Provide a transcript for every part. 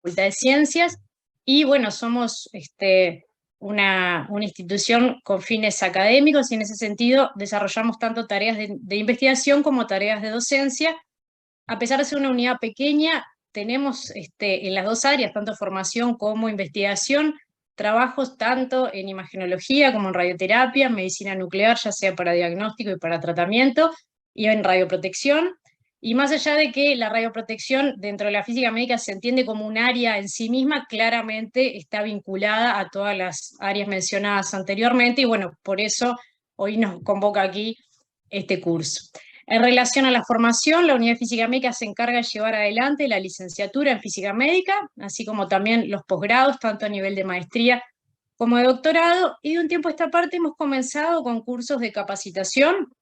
Facultad de Ciencias, y bueno, somos una institución con fines académicos y en ese sentido desarrollamos tanto tareas de investigación como tareas de docencia. A pesar de ser una unidad pequeña, tenemos en las dos áreas, tanto formación como investigación, trabajos tanto en imagenología como en radioterapia, medicina nuclear, ya sea para diagnóstico y para tratamiento, y en radioprotección. Y más allá de que la radioprotección dentro de la física médica se entiende como un área en sí misma, claramente está vinculada a todas las áreas mencionadas anteriormente, y bueno, por eso hoy nos convoca aquí este curso. En relación a la formación, la Unidad de Física Médica se encarga de llevar adelante la licenciatura en Física Médica, así como también los posgrados, tanto a nivel de maestría como de doctorado, y de un tiempo a esta parte hemos comenzado con cursos de capacitación.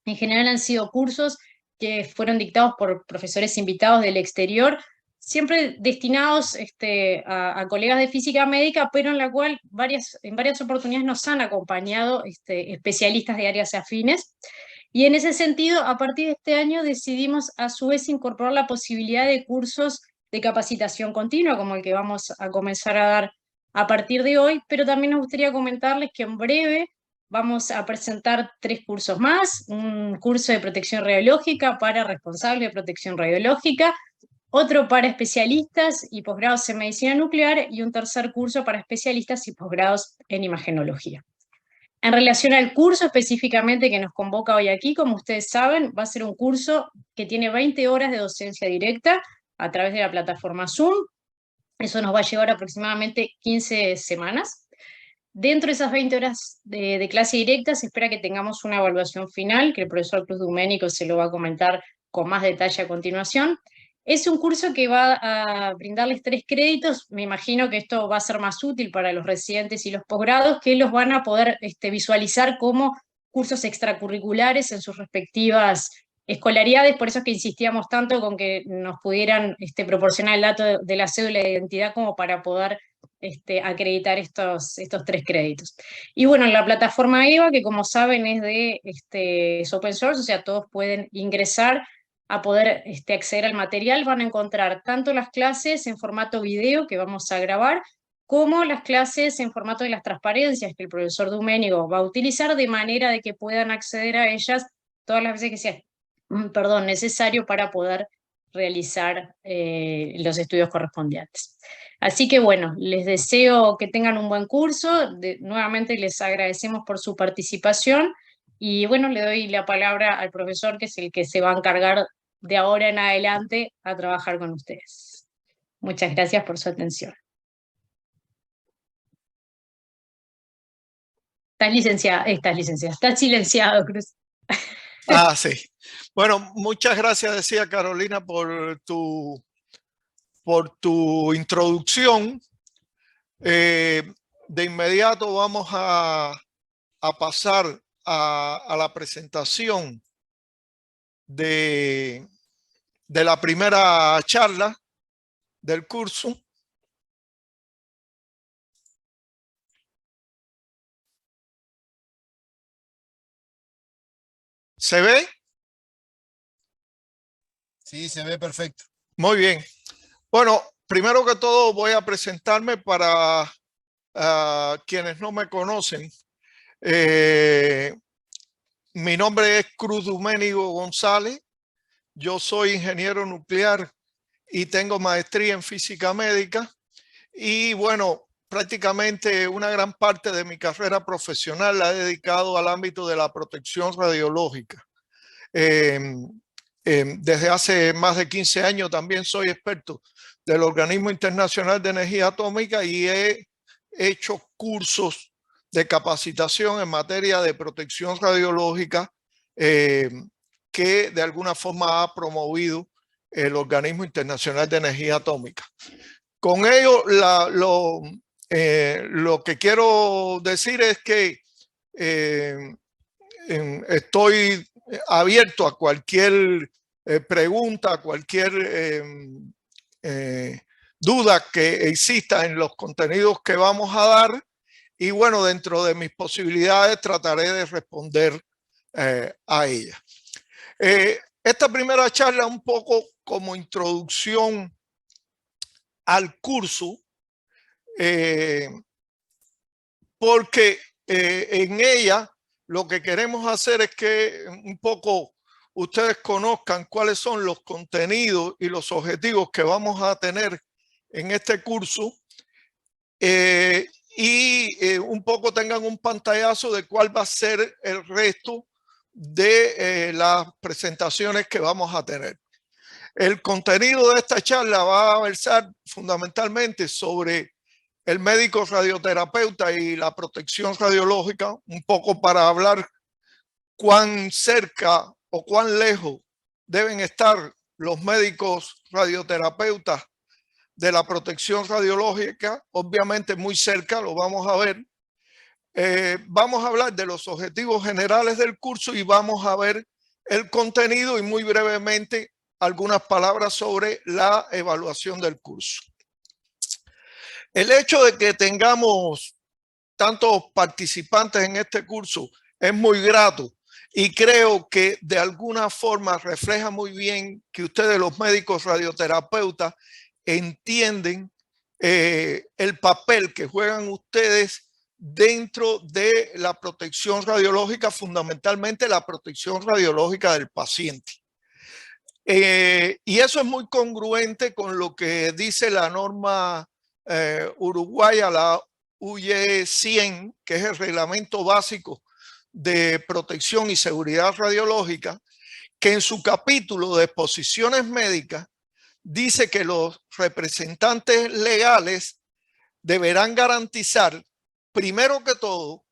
En general han sido cursos que fueron dictados por profesores invitados del exterior, siempre destinados a colegas de física médica, pero en la cual en varias oportunidades nos han acompañado especialistas de áreas afines. Y en ese sentido, a partir de este año decidimos a su vez incorporar la posibilidad de cursos de capacitación continua, como el que vamos a comenzar a dar a partir de hoy, pero también nos gustaría comentarles que en breve vamos a presentar 3 cursos más: un curso de protección radiológica para responsables de protección radiológica, otro para especialistas y posgrados en medicina nuclear, y un tercer curso para especialistas y posgrados en imagenología. En relación al curso específicamente que nos convoca hoy aquí, como ustedes saben, va a ser un curso que tiene 20 horas de docencia directa a través de la plataforma Zoom. Eso nos va a llevar aproximadamente 15 semanas. Dentro de esas 20 horas de clase directa se espera que tengamos una evaluación final, que el profesor Cruz Duménico se lo va a comentar con más detalle a continuación. Es un curso que va a brindarles 3 créditos. Me imagino que esto va a ser más útil para los residentes y los posgrados, que los van a poder visualizar como cursos extracurriculares en sus respectivas escolaridades. Por eso es que insistíamos tanto con que nos pudieran proporcionar el dato de la cédula de identidad como para poder acreditar estos 3 créditos. Y bueno, en la plataforma EVA, que como saben es open source, o sea, todos pueden ingresar a poder acceder al material, van a encontrar tanto las clases en formato video que vamos a grabar, como las clases en formato de las transparencias que el profesor Duménico va a utilizar, de manera de que puedan acceder a ellas todas las veces que sea necesario para poder realizar los estudios correspondientes. Así que bueno, les deseo que tengan un buen curso. Nuevamente les agradecemos por su participación y bueno, le doy la palabra al profesor, que es el que se va a encargar de ahora en adelante a trabajar con ustedes. Muchas gracias por su atención. Estás silenciado, Cruz. Ah, sí. Bueno, muchas gracias, decía Carolina, por tu introducción. De inmediato vamos a pasar a la presentación de la primera charla del curso. ¿Se ve? Sí, se ve perfecto. Muy bien. Bueno, primero que todo voy a presentarme para quienes no me conocen. Mi nombre es Cruz Duménico González. Yo soy ingeniero nuclear y tengo maestría en física médica. Y bueno, prácticamente una gran parte de mi carrera profesional la he dedicado al ámbito de la protección radiológica. Desde hace más de 15 años también soy experto del Organismo Internacional de Energía Atómica y he hecho cursos de capacitación en materia de protección radiológica que de alguna forma ha promovido el Organismo Internacional de Energía Atómica. Con ello, lo que quiero decir es que estoy abierto a cualquier pregunta, a cualquier duda que exista en los contenidos que vamos a dar. Y bueno, dentro de mis posibilidades trataré de responder a ella. Esta primera charla un poco como introducción al curso porque en ella lo que queremos hacer es que un poco ustedes conozcan cuáles son los contenidos y los objetivos que vamos a tener en este curso y un poco tengan un pantallazo de cuál va a ser el resto de las presentaciones que vamos a tener. El contenido de esta charla va a versar fundamentalmente sobre el médico radioterapeuta y la protección radiológica, un poco para hablar cuán cerca o cuán lejos deben estar los médicos radioterapeutas de la protección radiológica, obviamente muy cerca, lo vamos a ver. Vamos a hablar de los objetivos generales del curso y vamos a ver el contenido y muy brevemente algunas palabras sobre la evaluación del curso. El hecho de que tengamos tantos participantes en este curso es muy grato y creo que de alguna forma refleja muy bien que ustedes, los médicos radioterapeutas, entienden el papel que juegan ustedes dentro de la protección radiológica, fundamentalmente la protección radiológica del paciente. Y eso es muy congruente con lo que dice la norma uruguaya, la UY 100, que es el reglamento básico de protección y seguridad radiológica, que en su capítulo de exposiciones médicas dice que los representantes legales deberán garantizar, primero que todo,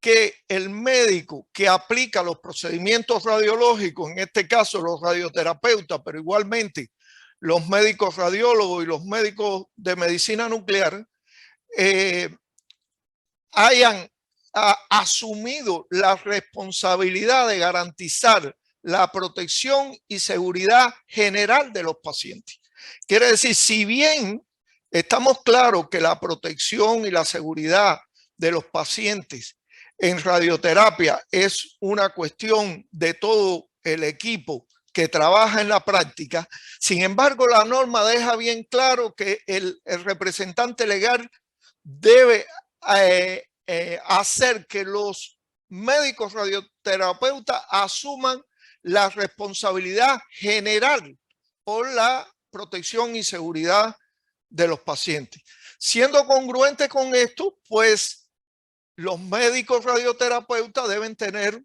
que el médico que aplica los procedimientos radiológicos, en este caso los radioterapeutas, pero igualmente los médicos radiólogos y los médicos de medicina nuclear, hayan asumido la responsabilidad de garantizar la protección y seguridad general de los pacientes. Quiere decir, si bien estamos claros que la protección y la seguridad de los pacientes en radioterapia es una cuestión de todo el equipo que trabaja en la práctica, sin embargo, la norma deja bien claro que el representante legal debe hacer que los médicos radioterapeutas asuman la responsabilidad general por la protección y seguridad de los pacientes. Siendo congruente con esto, pues los médicos radioterapeutas deben tener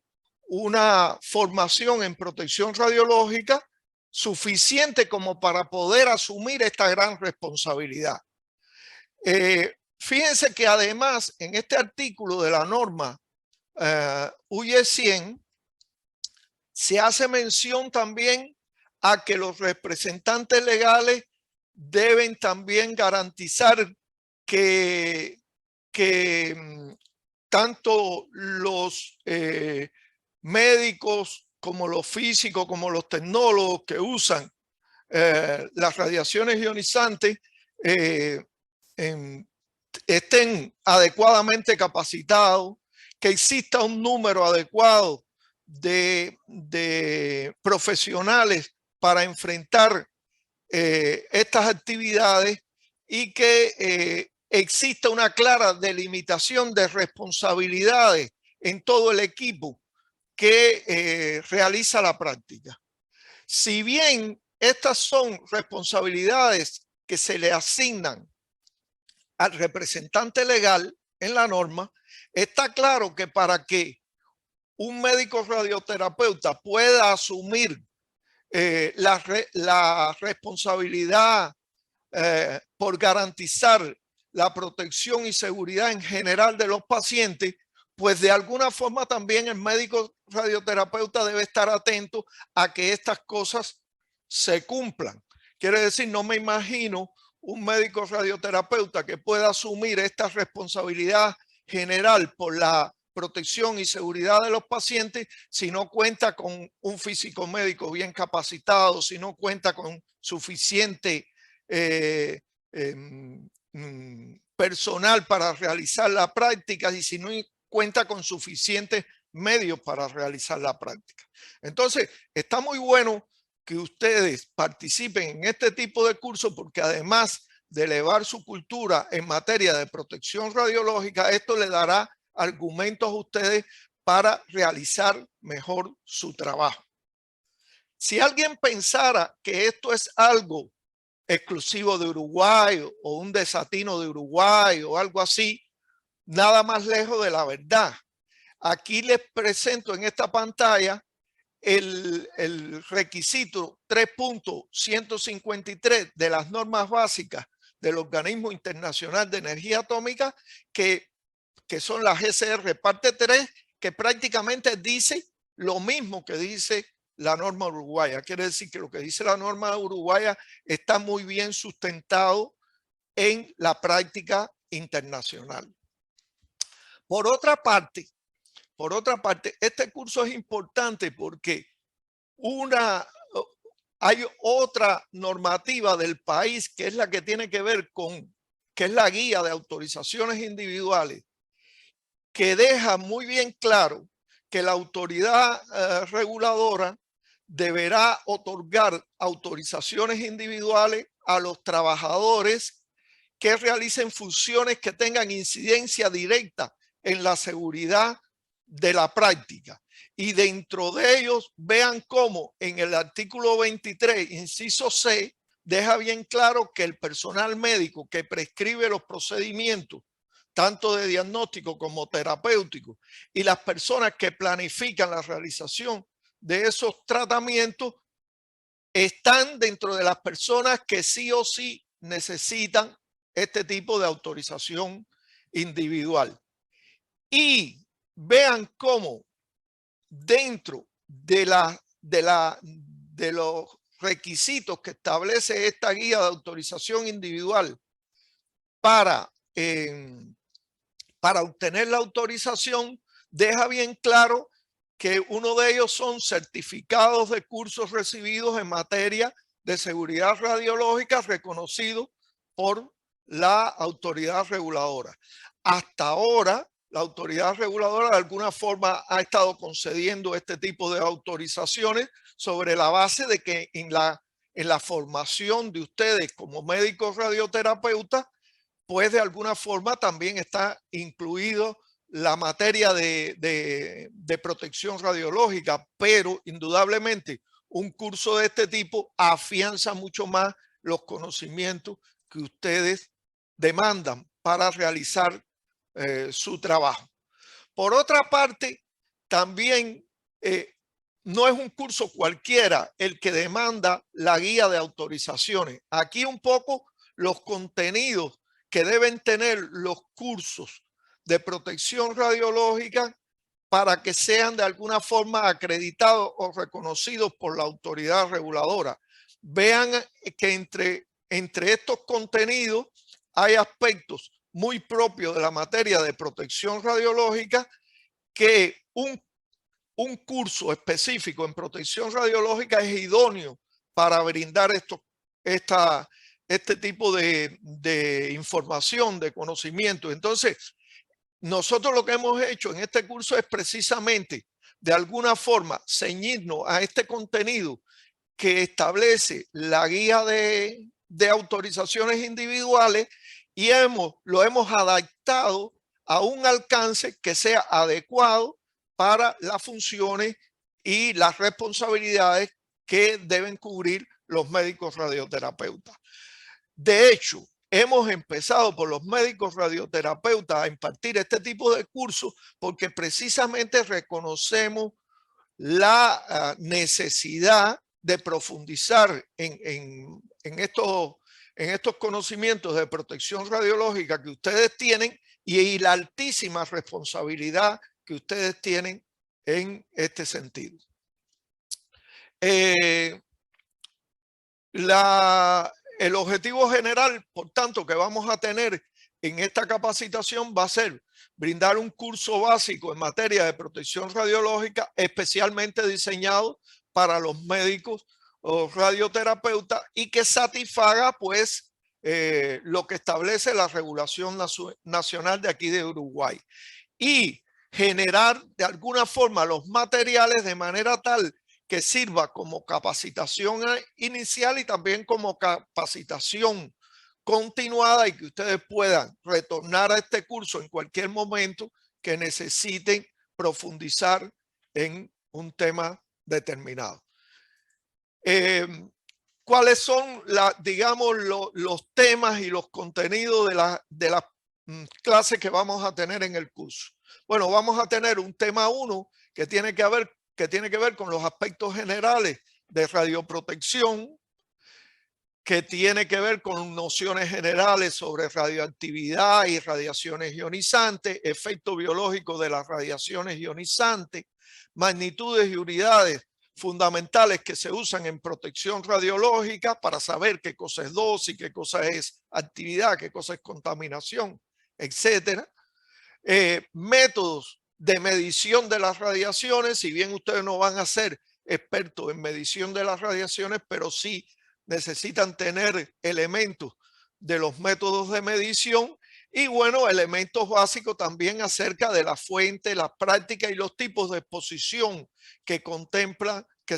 una formación en protección radiológica suficiente como para poder asumir esta gran responsabilidad. Fíjense que además en este artículo de la norma UY 100 se hace mención también a que los representantes legales deben también garantizar que tanto los médicos como los físicos como los tecnólogos que usan las radiaciones ionizantes estén adecuadamente capacitados, que exista un número adecuado de profesionales para enfrentar estas actividades y que exista una clara delimitación de responsabilidades en todo el equipo que realiza la práctica. Si bien estas son responsabilidades que se le asignan al representante legal en la norma, está claro que para que un médico radioterapeuta pueda asumir la responsabilidad por garantizar la protección y seguridad en general de los pacientes, pues de alguna forma también el médico radioterapeuta debe estar atento a que estas cosas se cumplan. Quiere decir, no me imagino un médico radioterapeuta que pueda asumir esta responsabilidad general por la protección y seguridad de los pacientes si no cuenta con un físico médico bien capacitado, si no cuenta con suficiente personal para realizar la práctica y si no cuenta con suficientes medios para realizar la práctica. Entonces, está muy bueno que ustedes participen en este tipo de cursos porque además de elevar su cultura en materia de protección radiológica, esto le dará argumentos a ustedes para realizar mejor su trabajo. Si alguien pensara que esto es algo exclusivo de Uruguay o un desatino de Uruguay o algo así, nada más lejos de la verdad. Aquí les presento en esta pantalla el requisito 3.153 de las normas básicas del Organismo Internacional de Energía Atómica, que son las GCR parte 3, que prácticamente dice lo mismo que dice la norma uruguaya. Quiere decir que lo que dice la norma uruguaya está muy bien sustentado en la práctica internacional. Por otra parte, este curso es importante porque hay otra normativa del país que es la que tiene que ver con, que es la guía de autorizaciones individuales, que deja muy bien claro que la autoridad reguladora deberá otorgar autorizaciones individuales a los trabajadores que realicen funciones que tengan incidencia directa en la seguridad de la práctica. Y dentro de ellos vean cómo en el artículo 23, inciso C, deja bien claro que el personal médico que prescribe los procedimientos, tanto de diagnóstico como terapéutico, y las personas que planifican la realización de esos tratamientos, están dentro de las personas que sí o sí necesitan este tipo de autorización individual. Y vean cómo dentro de los requisitos que establece esta guía de autorización individual para obtener la autorización, deja bien claro que uno de ellos son certificados de cursos recibidos en materia de seguridad radiológica reconocidos por la autoridad reguladora. Hasta ahora, la autoridad reguladora de alguna forma ha estado concediendo este tipo de autorizaciones sobre la base de que en la formación de ustedes como médicos radioterapeutas, pues de alguna forma también está incluido la materia de protección radiológica, pero indudablemente un curso de este tipo afianza mucho más los conocimientos que ustedes demandan para realizar su trabajo. Por otra parte, también no es un curso cualquiera el que demanda la guía de autorizaciones. Aquí un poco los contenidos que deben tener los cursos de protección radiológica para que sean de alguna forma acreditados o reconocidos por la autoridad reguladora. Vean que entre estos contenidos hay aspectos muy propios de la materia de protección radiológica que un curso específico en protección radiológica es idóneo para brindar este tipo de información, de conocimiento. Entonces, nosotros lo que hemos hecho en este curso es precisamente, de alguna forma, ceñirnos a este contenido que establece la guía de autorizaciones individuales y lo hemos adaptado a un alcance que sea adecuado para las funciones y las responsabilidades que deben cubrir los médicos radioterapeutas. De hecho, hemos empezado por los médicos radioterapeutas a impartir este tipo de cursos porque precisamente reconocemos la necesidad de profundizar en estos conocimientos de protección radiológica que ustedes tienen y la altísima responsabilidad que ustedes tienen en este sentido. El objetivo general, por tanto, que vamos a tener en esta capacitación va a ser brindar un curso básico en materia de protección radiológica especialmente diseñado para los médicos o radioterapeutas y que satisfaga pues lo que establece la regulación nacional de aquí de Uruguay y generar de alguna forma los materiales de manera tal que sirva como capacitación inicial y también como capacitación continuada y que ustedes puedan retornar a este curso en cualquier momento que necesiten profundizar en un tema determinado. ¿Cuáles son digamos, los temas y los contenidos de las clases que vamos a tener en el curso? Bueno, vamos a tener un tema 1 que tiene que ver con los aspectos generales de radioprotección, que tiene que ver con nociones generales sobre radioactividad y radiaciones ionizantes, efecto biológico de las radiaciones ionizantes, magnitudes y unidades fundamentales que se usan en protección radiológica para saber qué cosa es dosis, qué cosa es actividad, qué cosa es contaminación, etcétera. Métodos de medición de las radiaciones, si bien ustedes no van a ser expertos en medición de las radiaciones, pero sí necesitan tener elementos de los métodos de medición y, bueno, elementos básicos también acerca de la fuente, la práctica y los tipos de exposición que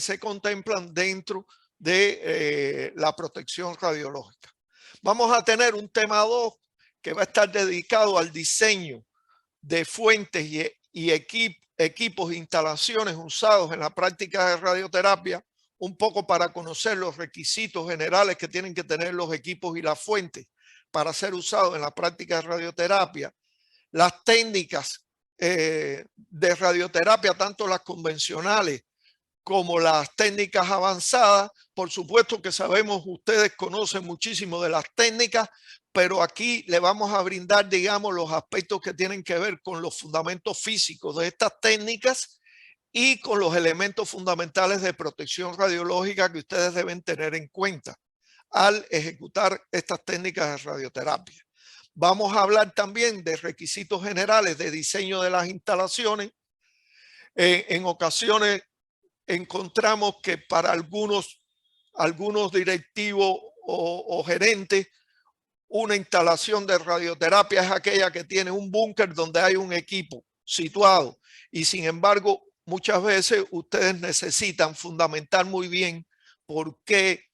se contemplan dentro de la protección radiológica. Vamos a tener un tema 2 que va a estar dedicado al diseño de fuentes y equipos e instalaciones usados en la práctica de radioterapia, un poco para conocer los requisitos generales que tienen que tener los equipos y las fuentes para ser usados en la práctica de radioterapia, las técnicas de radioterapia, tanto las convencionales como las técnicas avanzadas. Por supuesto que sabemos, ustedes conocen muchísimo de las técnicas, pero aquí le vamos a brindar, digamos, los aspectos que tienen que ver con los fundamentos físicos de estas técnicas y con los elementos fundamentales de protección radiológica que ustedes deben tener en cuenta al ejecutar estas técnicas de radioterapia. Vamos a hablar también de requisitos generales de diseño de las instalaciones. En ocasiones encontramos que para algunos directivos o gerentes, una instalación de radioterapia es aquella que tiene un búnker donde hay un equipo situado, y sin embargo muchas veces ustedes necesitan fundamentar muy bien por qué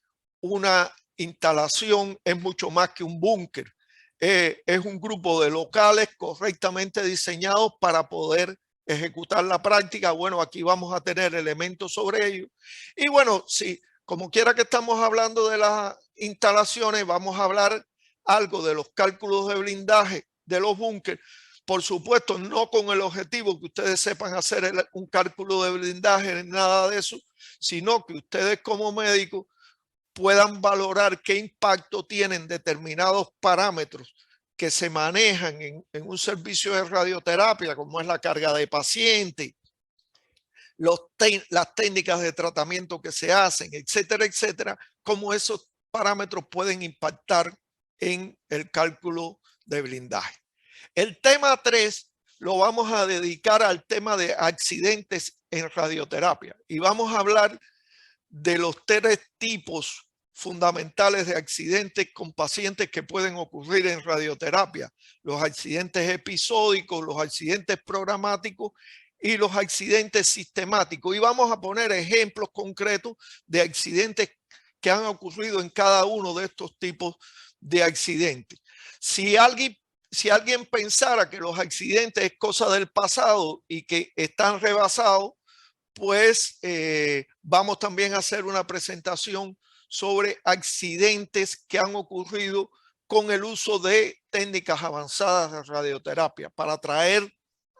una instalación es mucho más que un búnker. Es un grupo de locales correctamente diseñados para poder ejecutar la práctica. Bueno, aquí vamos a tener elementos sobre ello. Y bueno, sí, como quiera que estamos hablando de las instalaciones, vamos a hablar algo de los cálculos de blindaje de los búnkeres. Por supuesto, no con el objetivo que ustedes sepan hacer un cálculo de blindaje ni nada de eso, sino que ustedes como médicos puedan valorar qué impacto tienen determinados parámetros que se manejan en un servicio de radioterapia, como es la carga de paciente, las técnicas de tratamiento que se hacen, etcétera, etcétera, cómo esos parámetros pueden impactar en el cálculo de blindaje. El tema 3 lo vamos a dedicar al tema de accidentes en radioterapia y vamos a hablar de los 3 tipos fundamentales de accidentes con pacientes que pueden ocurrir en radioterapia: los accidentes episódicos, los accidentes programáticos y los accidentes sistemáticos. Y vamos a poner ejemplos concretos de accidentes que han ocurrido en cada uno de estos tipos de accidentes. Si alguien pensara que los accidentes es cosa del pasado y que están rebasados, pues vamos también a hacer una presentación sobre accidentes que han ocurrido con el uso de técnicas avanzadas de radioterapia, para traer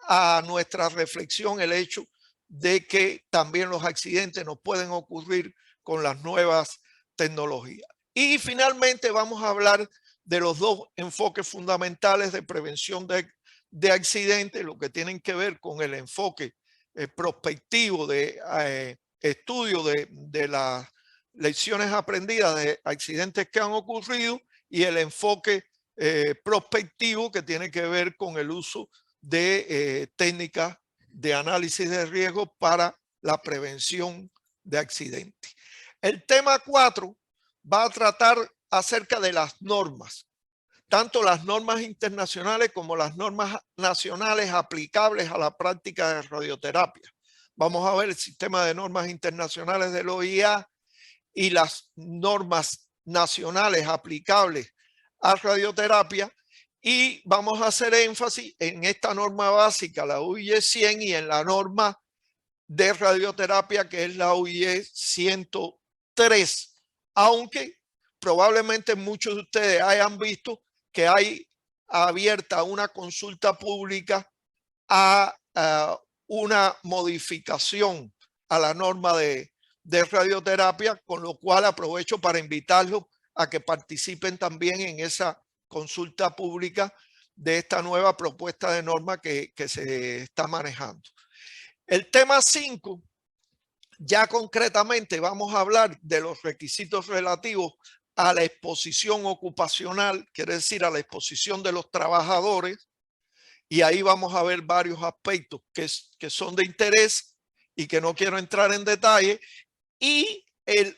a nuestra reflexión el hecho de que también los accidentes nos pueden ocurrir con las nuevas tecnologías. Y finalmente vamos a hablar de los 2 enfoques fundamentales de prevención de accidentes, lo que tienen que ver con el enfoque prospectivo de estudio de las lecciones aprendidas de accidentes que han ocurrido, y el enfoque prospectivo que tiene que ver con el uso de técnicas de análisis de riesgo para la prevención de accidentes. El tema 4 va a tratar acerca de las normas, tanto las normas internacionales como las normas nacionales aplicables a la práctica de radioterapia. Vamos a ver el sistema de normas internacionales de la OIA y las normas nacionales aplicables a radioterapia, y vamos a hacer énfasis en esta norma básica, la UIE 100, y en la norma de radioterapia, que es la UIE 103, aunque probablemente muchos de ustedes hayan visto que hay abierta una consulta pública a una modificación a la norma de radioterapia, con lo cual aprovecho para invitarlos a que participen también en esa consulta pública de esta nueva propuesta de norma que se está manejando. El tema 5, ya concretamente vamos a hablar de los requisitos relativos a la exposición ocupacional, quiere decir a la exposición de los trabajadores, y ahí vamos a ver varios aspectos que son de interés y que no quiero entrar en detalle. Y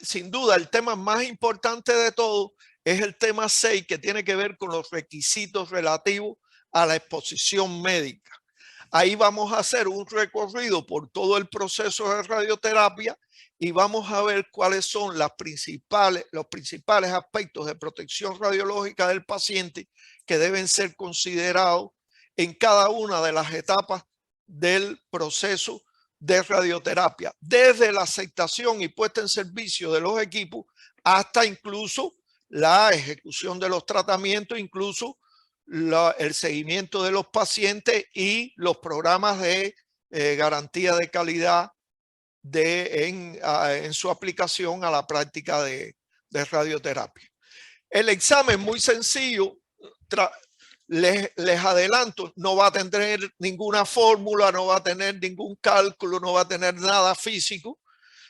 sin duda el tema más importante de todo es el tema 6, que tiene que ver con los requisitos relativos a la exposición médica. Ahí vamos a hacer un recorrido por todo el proceso de radioterapia y vamos a ver cuáles son los principales aspectos de protección radiológica del paciente que deben ser considerados en cada una de las etapas del proceso de radioterapia, desde la aceptación y puesta en servicio de los equipos hasta incluso la ejecución de los tratamientos, incluso el seguimiento de los pacientes y los programas de garantía de calidad en su aplicación a la práctica de radioterapia. El examen, muy sencillo, les adelanto, no va a tener ninguna fórmula, no va a tener ningún cálculo, no va a tener nada físico.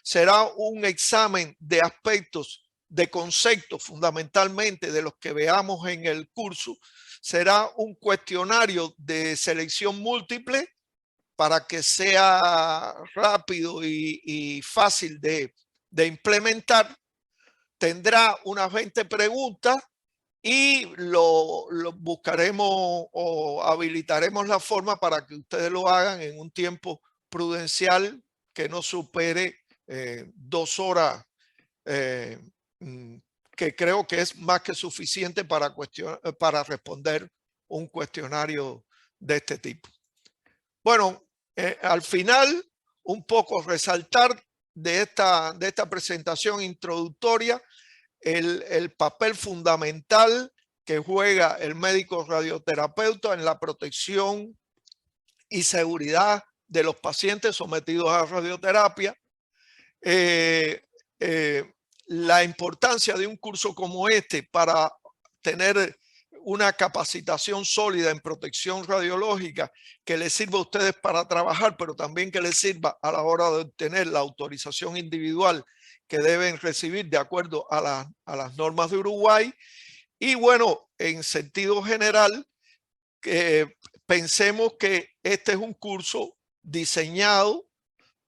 Será un examen de aspectos, de conceptos fundamentalmente de los que veamos en el curso. Será un cuestionario de selección múltiple para que sea rápido y fácil de implementar. Tendrá unas 20 preguntas y lo buscaremos o habilitaremos la forma para que ustedes lo hagan en un tiempo prudencial que no supere 2 horas, que creo que es más que suficiente para responder un cuestionario de este tipo. Bueno, al final, un poco resaltar de esta presentación introductoria el papel fundamental que juega el médico radioterapeuta en la protección y seguridad de los pacientes sometidos a radioterapia. La importancia de un curso como este para tener una capacitación sólida en protección radiológica que les sirva a ustedes para trabajar, pero también que les sirva a la hora de obtener la autorización individual que deben recibir de acuerdo a las normas de Uruguay. Y bueno, en sentido general, pensemos que este es un curso diseñado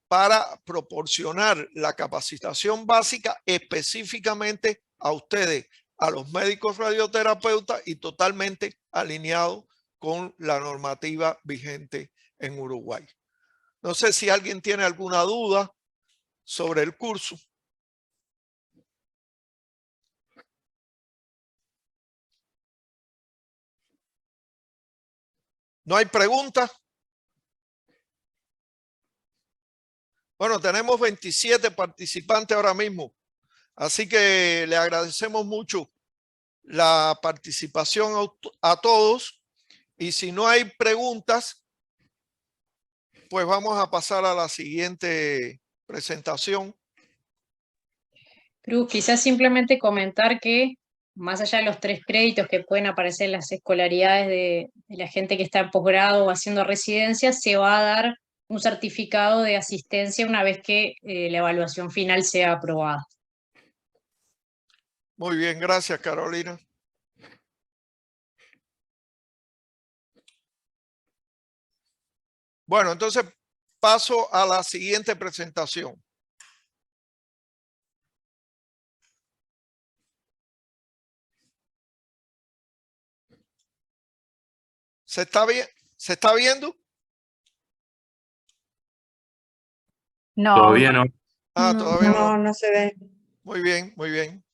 para proporcionar la capacitación básica específicamente a ustedes, a los médicos radioterapeutas, y totalmente alineado con la normativa vigente en Uruguay. No sé si alguien tiene alguna duda sobre el curso. ¿No hay preguntas? Bueno, tenemos 27 participantes ahora mismo, así que le agradecemos mucho la participación a todos, y si no hay preguntas, pues vamos a pasar a la siguiente presentación. Cruz, quizás simplemente comentar que más allá de los 3 créditos que pueden aparecer en las escolaridades de la gente que está en posgrado o haciendo residencia, se va a dar un certificado de asistencia una vez que la evaluación final sea aprobada. Muy bien, gracias, Carolina. Bueno, entonces paso a la siguiente presentación. ¿Se está viendo? No. Todavía no. Ah, todavía no. No se ve. Muy bien, muy bien.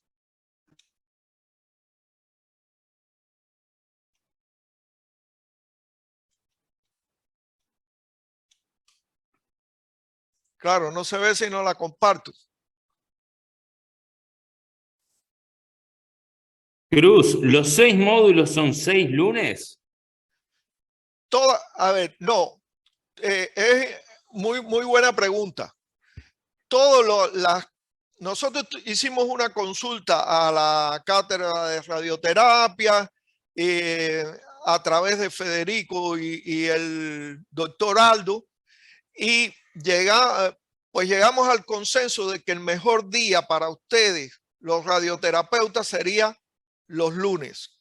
Claro, no se ve si no la comparto. Cruz, ¿los 6 módulos son 6 lunes? A ver, no, es muy buena pregunta. Nosotros hicimos una consulta a la cátedra de radioterapia a través de Federico y el doctor Aldo, y pues llegamos al consenso de que el mejor día para ustedes, los radioterapeutas, sería los lunes.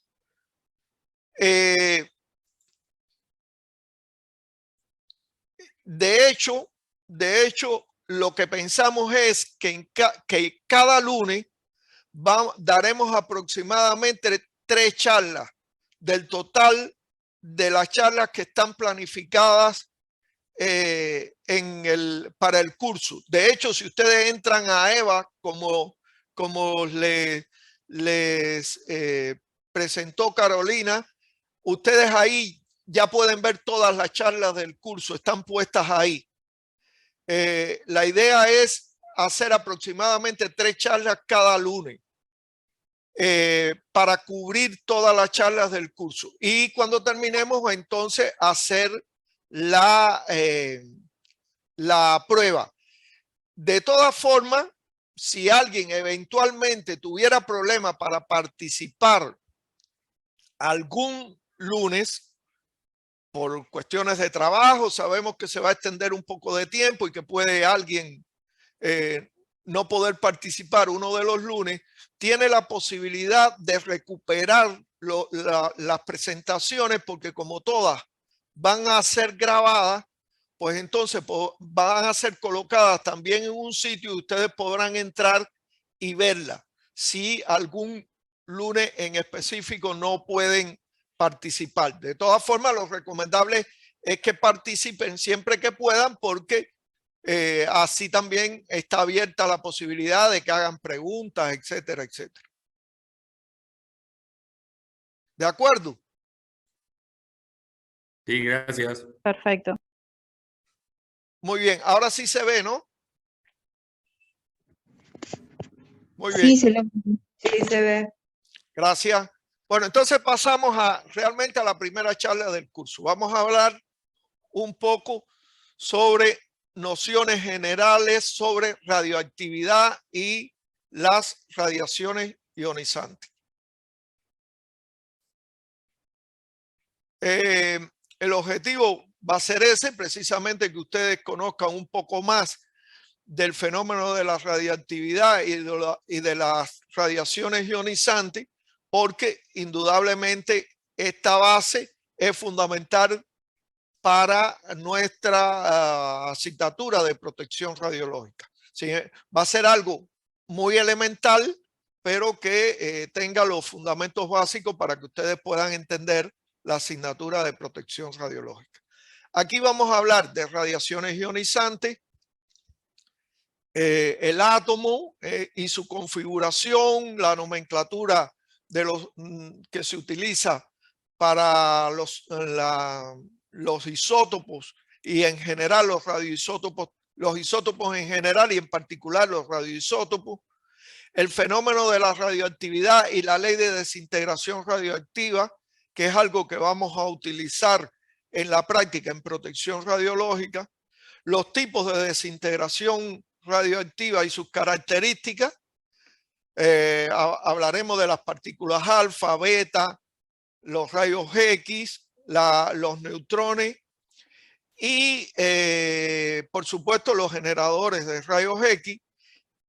De hecho, lo que pensamos es que, que cada lunes daremos aproximadamente 3 charlas del total de las charlas que están planificadas para el curso. De hecho, si ustedes entran a EVA, como les presentó Carolina, ustedes ahí ya pueden ver todas las charlas del curso, están puestas ahí. La idea es hacer aproximadamente 3 charlas cada lunes para cubrir todas las charlas del curso. Y cuando terminemos, entonces hacer la prueba. De todas formas, si alguien eventualmente tuviera problema para participar algún lunes, por cuestiones de trabajo, sabemos que se va a extender un poco de tiempo y que puede alguien no poder participar uno de los lunes, tiene la posibilidad de recuperar las presentaciones, porque como todas van a ser grabadas, pues entonces van a ser colocadas también en un sitio y ustedes podrán entrar y verlas. Si algún lunes en específico no pueden participar. De todas formas, lo recomendable es que participen siempre que puedan, porque así también está abierta la posibilidad de que hagan preguntas, etcétera, etcétera. ¿De acuerdo? Sí, gracias. Perfecto. Muy bien, ahora sí se ve, ¿no? Muy bien. Sí, se ve. Gracias. Bueno, entonces pasamos realmente a la primera charla del curso. Vamos a hablar un poco sobre nociones generales sobre radioactividad y las radiaciones ionizantes. El objetivo va a ser ese, precisamente que ustedes conozcan un poco más del fenómeno de la radiactividad y de las radiaciones ionizantes, porque indudablemente esta base es fundamental para nuestra asignatura de protección radiológica. ¿Sí? Va a ser algo muy elemental, pero que tenga los fundamentos básicos para que ustedes puedan entender la asignatura de protección radiológica. Aquí vamos a hablar de radiaciones ionizantes, el átomo y su configuración, la nomenclatura de los que se utiliza para los isótopos y en general los radioisótopos, los isótopos en general y en particular los radioisótopos, el fenómeno de la radioactividad y la ley de desintegración radioactiva, que es algo que vamos a utilizar en la práctica en protección radiológica, los tipos de desintegración radioactiva y sus características. Hablaremos de las partículas alfa, beta, los rayos X, los neutrones y por supuesto los generadores de rayos X,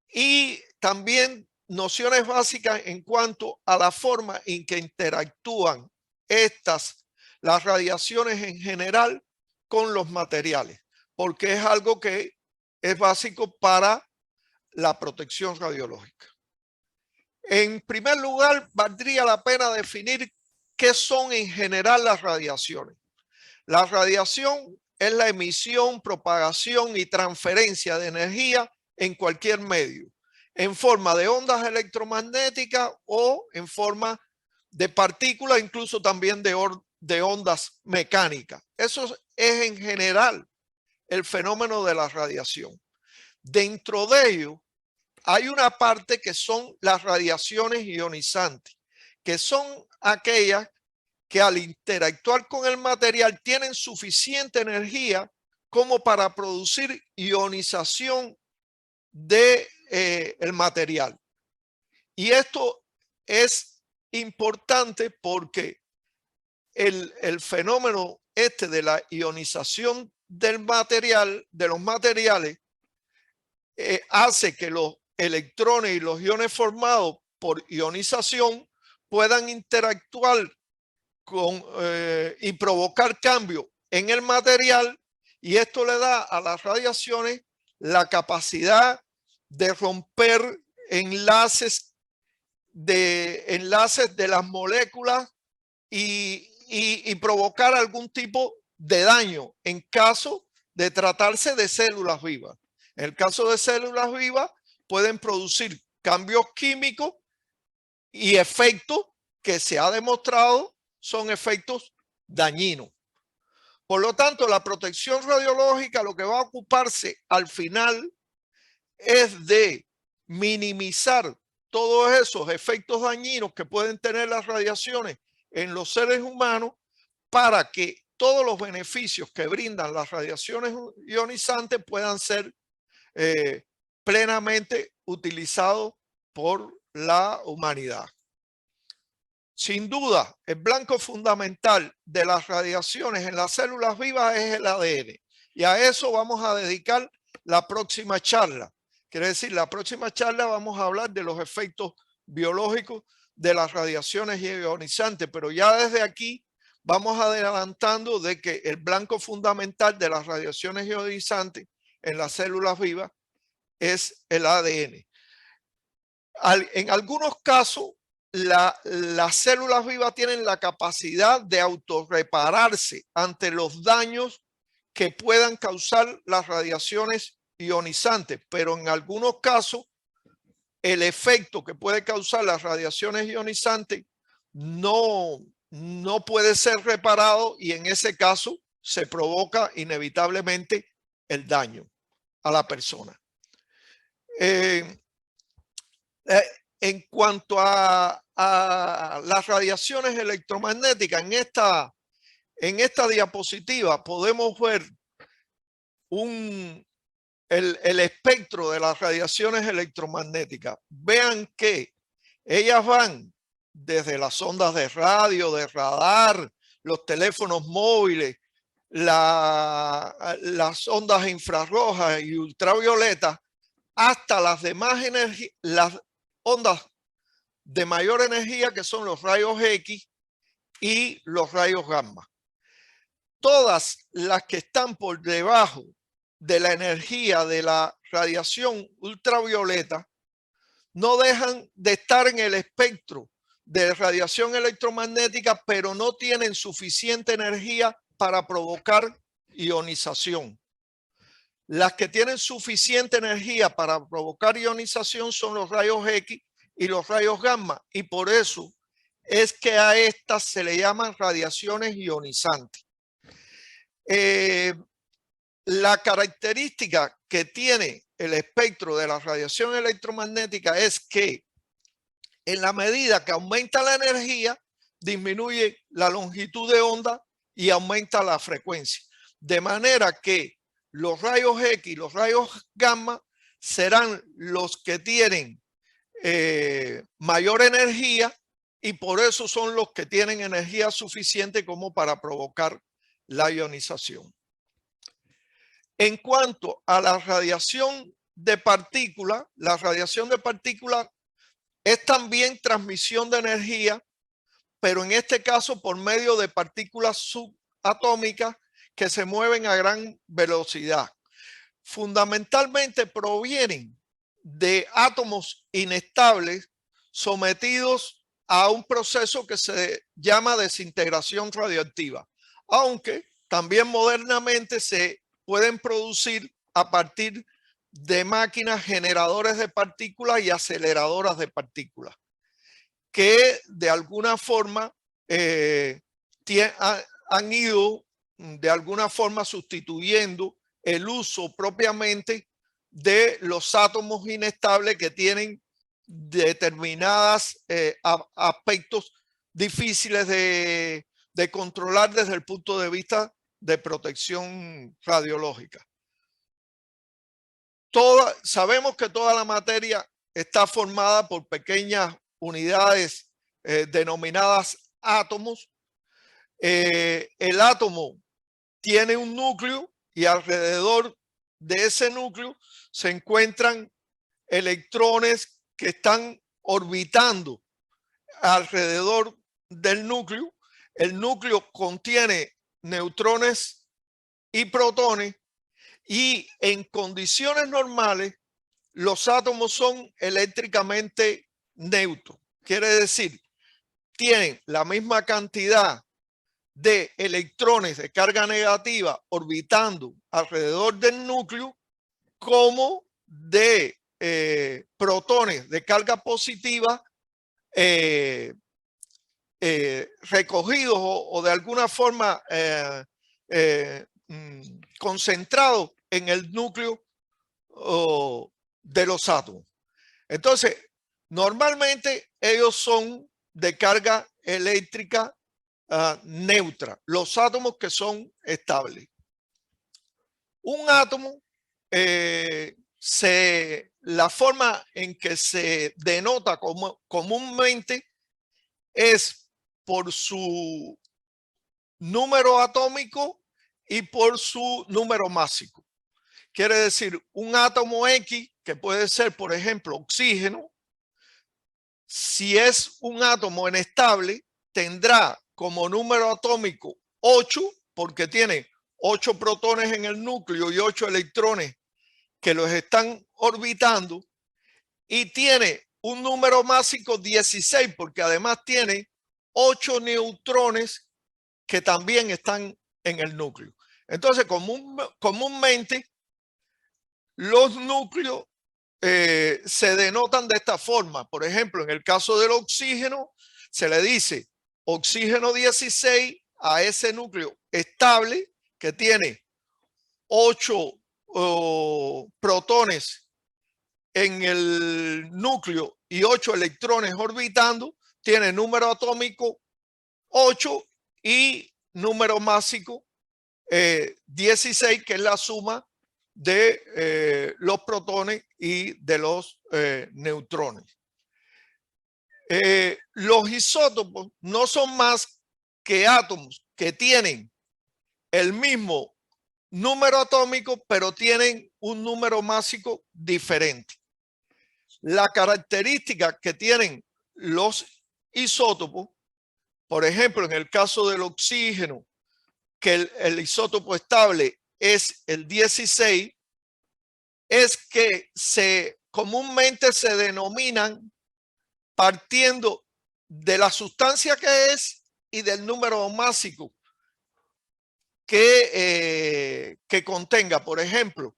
y también nociones básicas en cuanto a la forma en que interactúan las radiaciones en general con los materiales, porque es algo que es básico para la protección radiológica. En primer lugar, valdría la pena definir qué son en general las radiaciones. La radiación es la emisión, propagación y transferencia de energía en cualquier medio, en forma de ondas electromagnéticas o en forma de partículas, incluso también de ondas mecánicas. Eso es en general el fenómeno de la radiación. Dentro de ello hay una parte que son las radiaciones ionizantes, que son aquellas que al interactuar con el material tienen suficiente energía como para producir ionización de el material. Y esto es importante porque el fenómeno de la ionización del material, de los materiales, hace que los electrones y los iones formados por ionización puedan interactuar con, y provocar cambio en el material, y esto le da a las radiaciones la capacidad de romper enlaces de las moléculas y provocar algún tipo de daño en caso de tratarse de células vivas. En el caso de células vivas pueden producir cambios químicos y efectos que se ha demostrado son efectos dañinos. Por lo tanto, la protección radiológica lo que va a ocuparse al final es de minimizar todos esos efectos dañinos que pueden tener las radiaciones en los seres humanos para que todos los beneficios que brindan las radiaciones ionizantes puedan ser plenamente utilizados por la humanidad. Sin duda, el blanco fundamental de las radiaciones en las células vivas es el ADN. Y a eso vamos a dedicar la próxima charla. Quiere decir, la próxima charla vamos a hablar de los efectos biológicos de las radiaciones ionizantes. Pero ya desde aquí vamos adelantando de que el blanco fundamental de las radiaciones ionizantes en las células vivas es el ADN. En algunos casos, las células vivas tienen la capacidad de autorrepararse ante los daños que puedan causar las radiaciones ionizantes, pero en algunos casos el efecto que puede causar las radiaciones ionizantes no puede ser reparado, y en ese caso se provoca inevitablemente el daño a la persona. En cuanto a las radiaciones electromagnéticas, en esta diapositiva podemos ver el espectro de las radiaciones electromagnéticas. Vean que ellas van desde las ondas de radio, de radar, los teléfonos móviles, las ondas infrarrojas y ultravioletas, hasta las demás las ondas de mayor energía, que son los rayos X y los rayos gamma. Todas las que están por debajo de la energía de la radiación ultravioleta no dejan de estar en el espectro de radiación electromagnética, pero no tienen suficiente energía para provocar ionización. Las que tienen suficiente energía para provocar ionización son los rayos X y los rayos gamma, y por eso es que a estas se le llaman radiaciones ionizantes. La característica que tiene el espectro de la radiación electromagnética es que en la medida que aumenta la energía, disminuye la longitud de onda y aumenta la frecuencia. De manera que los rayos X y los rayos gamma serán los que tienen mayor energía, y por eso son los que tienen energía suficiente como para provocar la ionización. En cuanto a la radiación de partículas, la radiación de partículas es también transmisión de energía, pero en este caso por medio de partículas subatómicas que se mueven a gran velocidad. Fundamentalmente provienen de átomos inestables sometidos a un proceso que se llama desintegración radioactiva, aunque también modernamente se pueden producir a partir de máquinas generadores de partículas y aceleradoras de partículas, que de alguna forma han ido de alguna forma sustituyendo el uso propiamente de los átomos inestables que tienen determinados aspectos difíciles de controlar desde el punto de vista de protección radiológica. Sabemos que toda la materia está formada por pequeñas unidades denominadas átomos. El átomo tiene un núcleo y alrededor de ese núcleo se encuentran electrones que están orbitando alrededor del núcleo. El núcleo contiene neutrones y protones, y en condiciones normales los átomos son eléctricamente neutros. Quiere decir, tienen la misma cantidad de electrones de carga negativa orbitando alrededor del núcleo como de protones de carga positiva recogidos o de alguna forma concentrados en el núcleo de los átomos. Entonces, normalmente ellos son de carga eléctrica neutra, los átomos que son estables. Un átomo, la forma en que se denota comúnmente es por su número atómico y por su número másico. Quiere decir, un átomo X, que puede ser, por ejemplo, oxígeno, si es un átomo inestable, tendrá como número atómico 8, porque tiene 8 protones en el núcleo y 8 electrones que los están orbitando, y tiene un número másico 16, porque además tiene 8 neutrones que también están en el núcleo. Entonces, comúnmente los núcleos se denotan de esta forma. Por ejemplo, en el caso del oxígeno, se le dice oxígeno 16 a ese núcleo estable que tiene 8 protones en el núcleo y 8 electrones orbitando, tiene número atómico 8 y número másico 16, que es la suma de los protones y de los neutrones. Los isótopos no son más que átomos que tienen el mismo número atómico, pero tienen un número másico diferente. La característica que tienen los isótopos, por ejemplo, en el caso del oxígeno, que el isótopo estable es el 16, es que comúnmente se denominan partiendo de la sustancia que es y del número másico que contenga. Por ejemplo,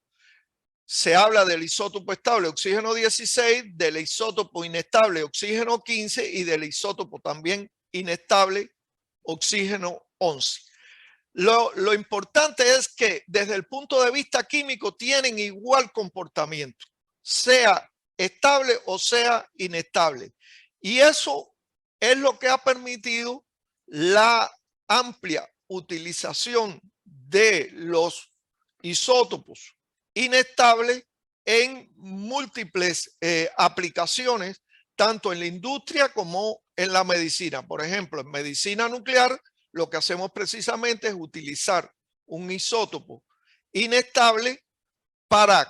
se habla del isótopo estable oxígeno 16, del isótopo inestable oxígeno 15 y del isótopo también inestable oxígeno 11. Lo importante es que desde el punto de vista químico tienen igual comportamiento, sea estable o sea inestable. Y eso es lo que ha permitido la amplia utilización de los isótopos inestables en múltiples aplicaciones, tanto en la industria como en la medicina. Por ejemplo, en medicina nuclear, lo que hacemos precisamente es utilizar un isótopo inestable para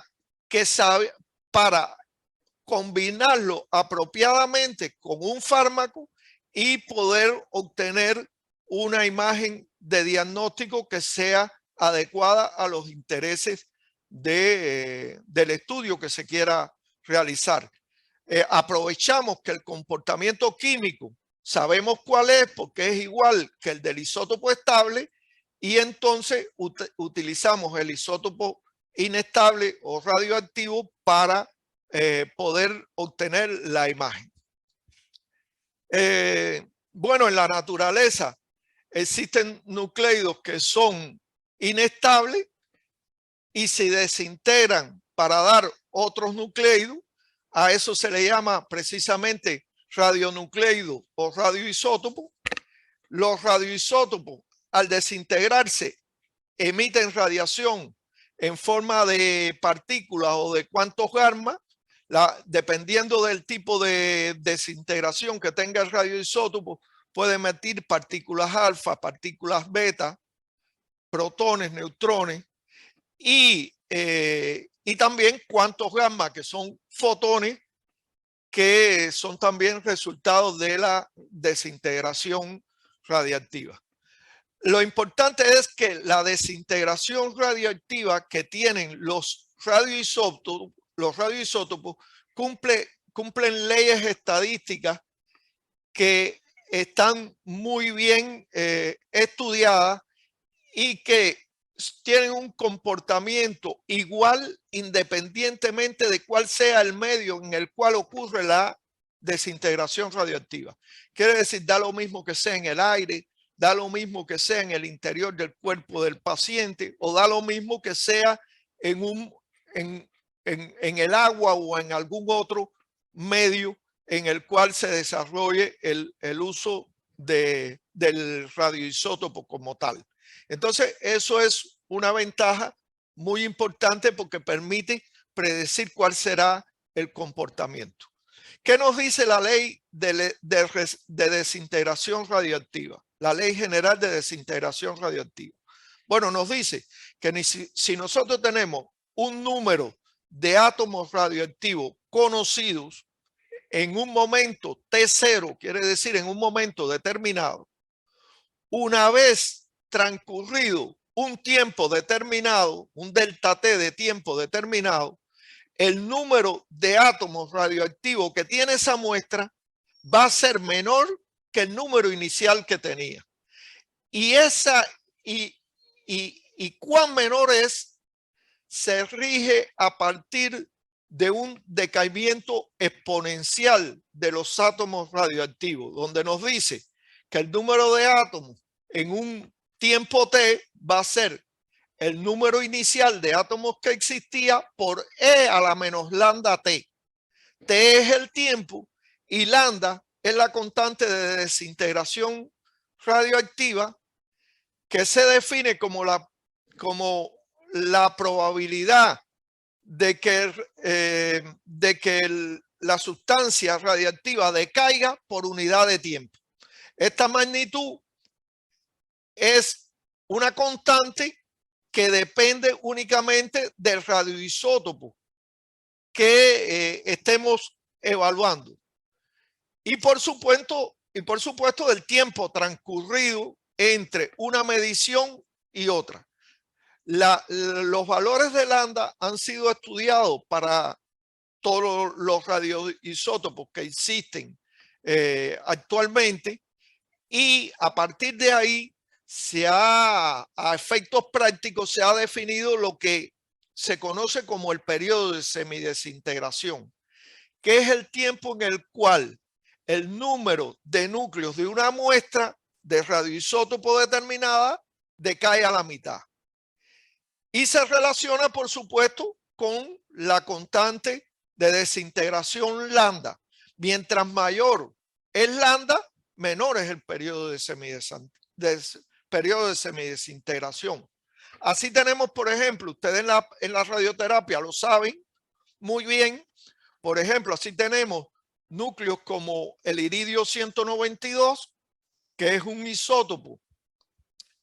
combinarlo apropiadamente con un fármaco y poder obtener una imagen de diagnóstico que sea adecuada a los intereses del estudio que se quiera realizar. Aprovechamos que el comportamiento químico sabemos cuál es, porque es igual que el del isótopo estable, y entonces utilizamos el isótopo inestable o radioactivo para poder obtener la imagen. Bueno, en la naturaleza existen nucleidos que son inestables y se desintegran para dar otros nucleidos. A eso se le llama precisamente radionucleido o radioisótopo. Los radioisótopos, al desintegrarse, emiten radiación en forma de partículas o de cuantos gamma, dependiendo del tipo de desintegración que tenga el radioisótopo, puede emitir partículas alfa, partículas beta, protones, neutrones y también cuantos gamma, que son fotones, que son también resultados de la desintegración radiactiva. Lo importante es que la desintegración radioactiva que tienen los radioisótopos cumplen leyes estadísticas que están muy bien estudiadas y que tienen un comportamiento igual independientemente de cuál sea el medio en el cual ocurre la desintegración radioactiva. Quiere decir, da lo mismo que sea en el aire, da lo mismo que sea en el interior del cuerpo del paciente o da lo mismo que sea en el agua o en algún otro medio en el cual se desarrolle el uso del radioisótopo como tal. Entonces, eso es una ventaja muy importante porque permite predecir cuál será el comportamiento. ¿Qué nos dice la ley de desintegración radioactiva? La Ley General de Desintegración Radioactiva. Bueno, nos dice que si nosotros tenemos un número de átomos radioactivos conocidos en un momento T0, quiere decir en un momento determinado, una vez transcurrido un tiempo determinado, un delta T de tiempo determinado, el número de átomos radioactivos que tiene esa muestra va a ser menor que el número inicial que tenía. Y cuán menor es, se rige a partir de un decaimiento exponencial de los átomos radioactivos, donde nos dice que el número de átomos en un tiempo T va a ser el número inicial de átomos que existía por E a la menos lambda T. T es el tiempo y lambda es la constante de desintegración radioactiva que se define como la probabilidad de que la sustancia radiactiva decaiga por unidad de tiempo. Esta magnitud es una constante que depende únicamente del radioisótopo que estemos evaluando. Y por supuesto del tiempo transcurrido entre una medición y otra. Los valores de lambda han sido estudiados para todos los radioisótopos que existen actualmente y a partir de ahí a efectos prácticos se ha definido lo que se conoce como el periodo de semidesintegración, que es el tiempo en el cual el número de núcleos de una muestra de radioisótopo determinada decae a la mitad. Y se relaciona, por supuesto, con la constante de desintegración lambda. Mientras mayor es lambda, menor es el periodo de semidesintegración. Así tenemos, por ejemplo, ustedes en la radioterapia lo saben muy bien. Por ejemplo, así tenemos núcleos como el iridio 192, que es un isótopo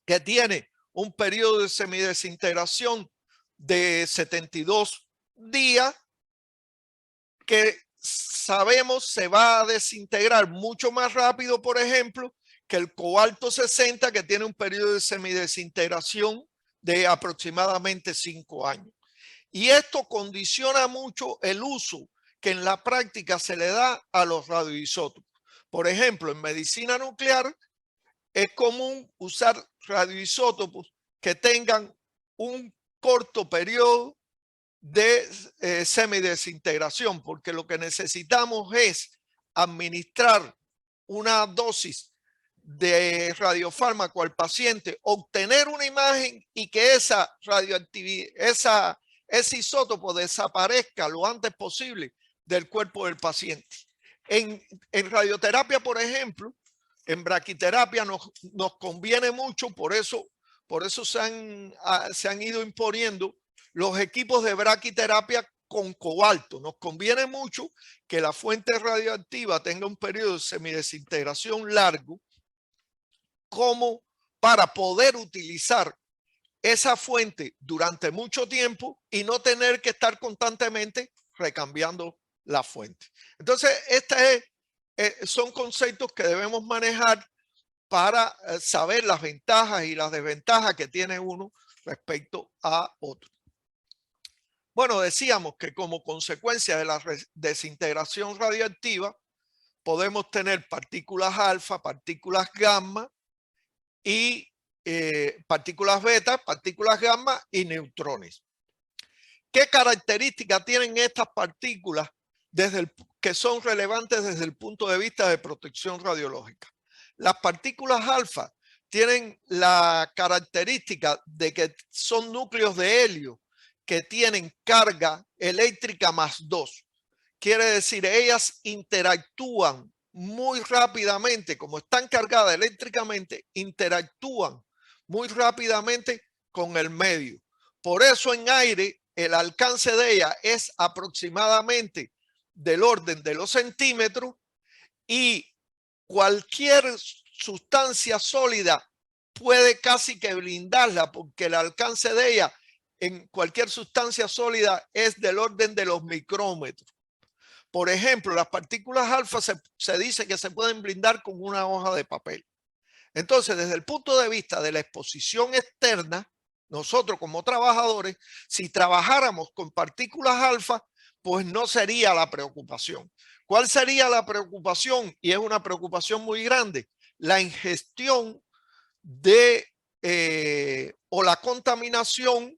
que tiene un periodo de semidesintegración de 72 días, que sabemos se va a desintegrar mucho más rápido, por ejemplo, que el cobalto 60, que tiene un periodo de semidesintegración de aproximadamente 5 años. Y esto condiciona mucho el uso que en la práctica se le da a los radioisótopos. Por ejemplo, en medicina nuclear es común usar radioisótopos que tengan un corto periodo de semidesintegración, porque lo que necesitamos es administrar una dosis de radiofármaco al paciente, obtener una imagen y que esa ese isótopo desaparezca lo antes posible del cuerpo del paciente. En radioterapia, por ejemplo, en braquiterapia nos conviene mucho, por eso se han ido imponiendo los equipos de braquiterapia con cobalto. Nos conviene mucho que la fuente radioactiva tenga un periodo de semidesintegración largo, como para poder utilizar esa fuente durante mucho tiempo y no tener que estar constantemente recambiando la fuente. Entonces, son conceptos que debemos manejar para saber las ventajas y las desventajas que tiene uno respecto a otro. Bueno, decíamos que como consecuencia de la desintegración radioactiva podemos tener partículas alfa, partículas gamma y partículas beta, partículas gamma y neutrones. ¿Qué características tienen estas partículas que son relevantes desde el punto de vista de protección radiológica? Las partículas alfa tienen la característica de que son núcleos de helio que tienen carga eléctrica +2. Quiere decir, ellas interactúan muy rápidamente, como están cargadas eléctricamente, interactúan muy rápidamente con el medio. Por eso en aire el alcance de ella es aproximadamente del orden de los centímetros y cualquier sustancia sólida puede casi que blindarla porque el alcance de ella en cualquier sustancia sólida es del orden de los micrómetros. Por ejemplo, las partículas alfa se dice que se pueden blindar con una hoja de papel. Entonces, desde el punto de vista de la exposición externa, nosotros como trabajadores, si trabajáramos con partículas alfa, pues no sería la preocupación. ¿Cuál sería la preocupación? Y es una preocupación muy grande. La ingestión o la contaminación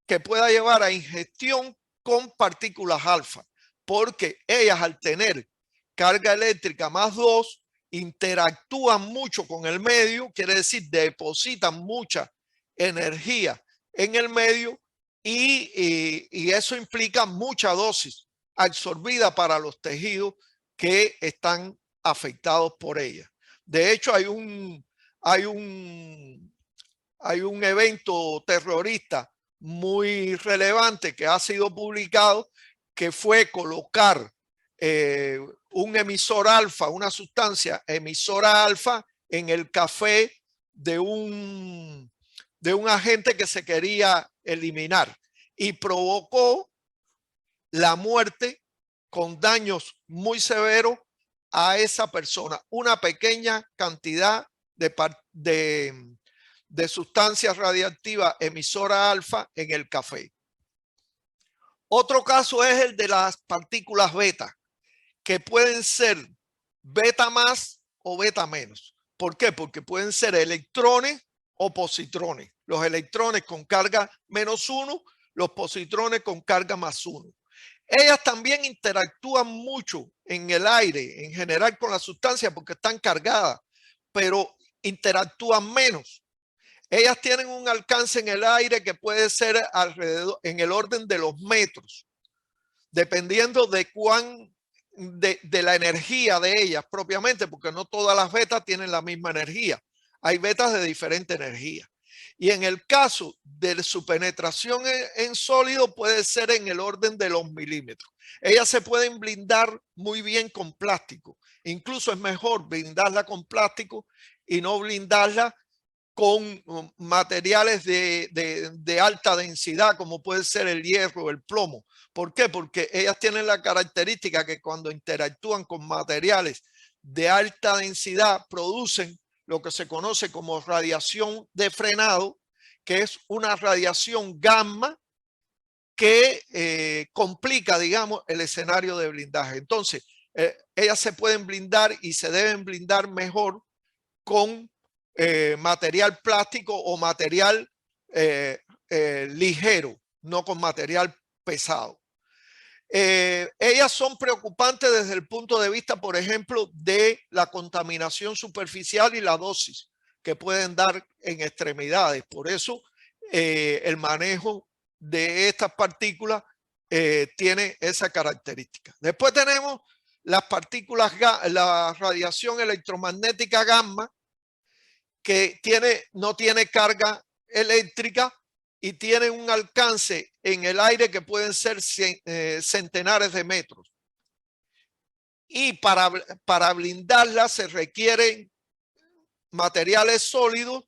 que pueda llevar a ingestión con partículas alfa, porque ellas al tener carga eléctrica +2 interactúan mucho con el medio, quiere decir depositan mucha energía en el medio y eso implica mucha dosis absorbida para los tejidos que están afectados por ella. De hecho, hay un evento terrorista muy relevante que ha sido publicado, que fue colocar un emisor alfa, una sustancia emisora alfa en el café de un agente que se quería eliminar y provocó la muerte con daños muy severos a esa persona. Una pequeña cantidad de sustancias radiactivas emisora alfa en el café. Otro caso es el de las partículas beta, que pueden ser beta más o beta menos. ¿Por qué? Porque pueden ser electrones o positrones. Los electrones con carga -1, los positrones con carga +1. Ellas también interactúan mucho en el aire, en general con la sustancia, porque están cargadas, pero interactúan menos. Ellas tienen un alcance en el aire que puede ser alrededor, en el orden de los metros, dependiendo de la energía de ellas propiamente, porque no todas las betas tienen la misma energía. Hay betas de diferente energía. Y en el caso de su penetración en sólido puede ser en el orden de los milímetros. Ellas se pueden blindar muy bien con plástico. Incluso es mejor blindarla con plástico y no blindarla con materiales de alta densidad, como puede ser el hierro o el plomo. ¿Por qué? Porque ellas tienen la característica que cuando interactúan con materiales de alta densidad producen lo que se conoce como radiación de frenado, que es una radiación gamma que complica, digamos, el escenario de blindaje. Entonces, ellas se pueden blindar y se deben blindar mejor con material plástico o material ligero, no con material pesado. Ellas son preocupantes desde el punto de vista, por ejemplo, de la contaminación superficial y la dosis que pueden dar en extremidades. Por eso el manejo de estas partículas tiene esa característica. Después tenemos las partículas, la radiación electromagnética gamma, que no tiene carga eléctrica y tiene un alcance en el aire que pueden ser centenares de metros. Y para blindarla se requieren materiales sólidos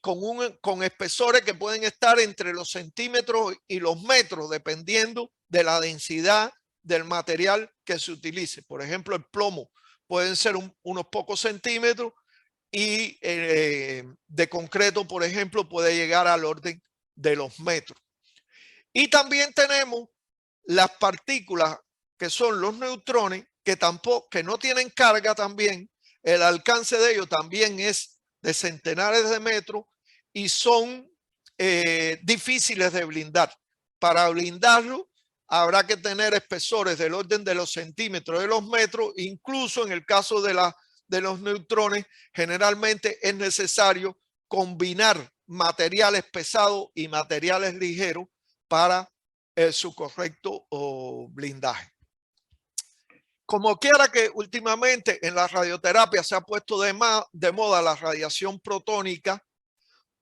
con espesores que pueden estar entre los centímetros y los metros, dependiendo de la densidad del material que se utilice. Por ejemplo, el plomo pueden ser unos pocos centímetros y de concreto, por ejemplo, puede llegar al orden de los metros. Y también tenemos las partículas que son los neutrones, que no tienen carga también. El alcance de ellos también es de centenares de metros y son difíciles de blindar. Para blindarlo habrá que tener espesores del orden de los centímetros, de los metros. Incluso en el caso de los neutrones, generalmente es necesario combinar materiales pesados y materiales ligeros para su correcto blindaje. Como quiera que últimamente en la radioterapia se ha puesto de moda la radiación protónica,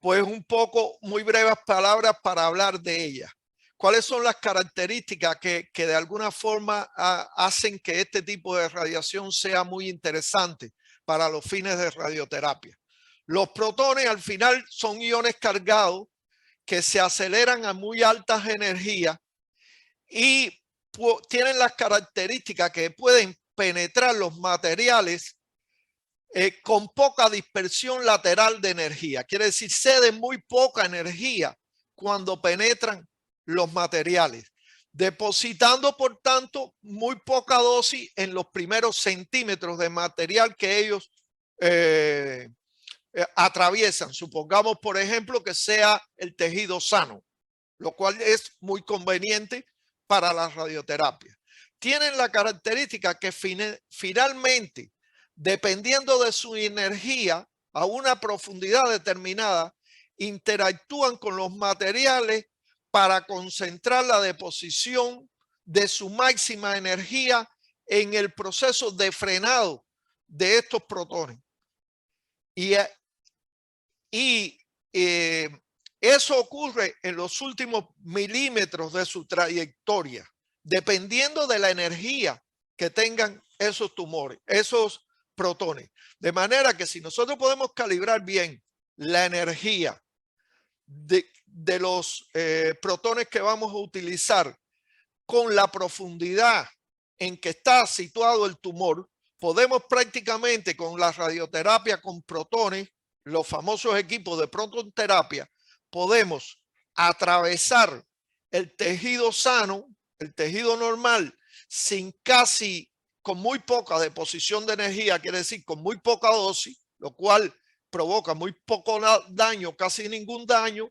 pues un poco, muy breves palabras para hablar de ella. ¿Cuáles son las características que de alguna forma hacen que este tipo de radiación sea muy interesante para los fines de radioterapia? Los protones al final son iones cargados que se aceleran a muy altas energías y tienen las características que pueden penetrar los materiales con poca dispersión lateral de energía. Quiere decir, ceden muy poca energía cuando penetran los materiales, depositando por tanto muy poca dosis en los primeros centímetros de material que ellos atraviesan. Supongamos, por ejemplo, que sea el tejido sano, lo cual es muy conveniente para la radioterapia. Tienen la característica que finalmente, dependiendo de su energía, a una profundidad determinada, interactúan con los materiales para concentrar la deposición de su máxima energía en el proceso de frenado de estos protones. Eso ocurre en los últimos milímetros de su trayectoria, dependiendo de la energía que tengan esos esos protones. De manera que si nosotros podemos calibrar bien la energía de los protones que vamos a utilizar con la profundidad en que está situado el tumor, podemos prácticamente con la radioterapia con protones, los famosos equipos de protonterapia, podemos atravesar el tejido sano, el tejido normal, con muy poca deposición de energía, quiere decir con muy poca dosis, lo cual provoca muy poco daño, casi ningún daño,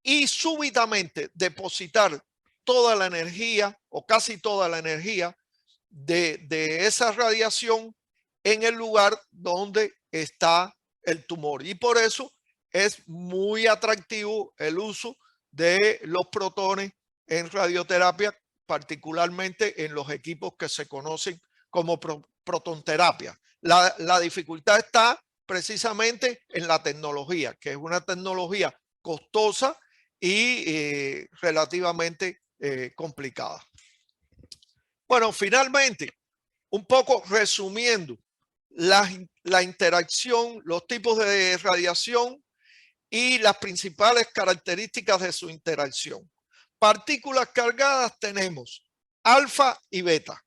y súbitamente depositar toda la energía o casi toda la energía de esa radiación en el lugar donde está el tumor. Y por eso es muy atractivo el uso de los protones en radioterapia, particularmente en los equipos que se conocen como protonterapia. La dificultad está precisamente en la tecnología, que es una tecnología costosa y relativamente complicada. Bueno, finalmente, un poco resumiendo la interacción, los tipos de radiación y las principales características de su interacción. Partículas cargadas tenemos alfa y beta.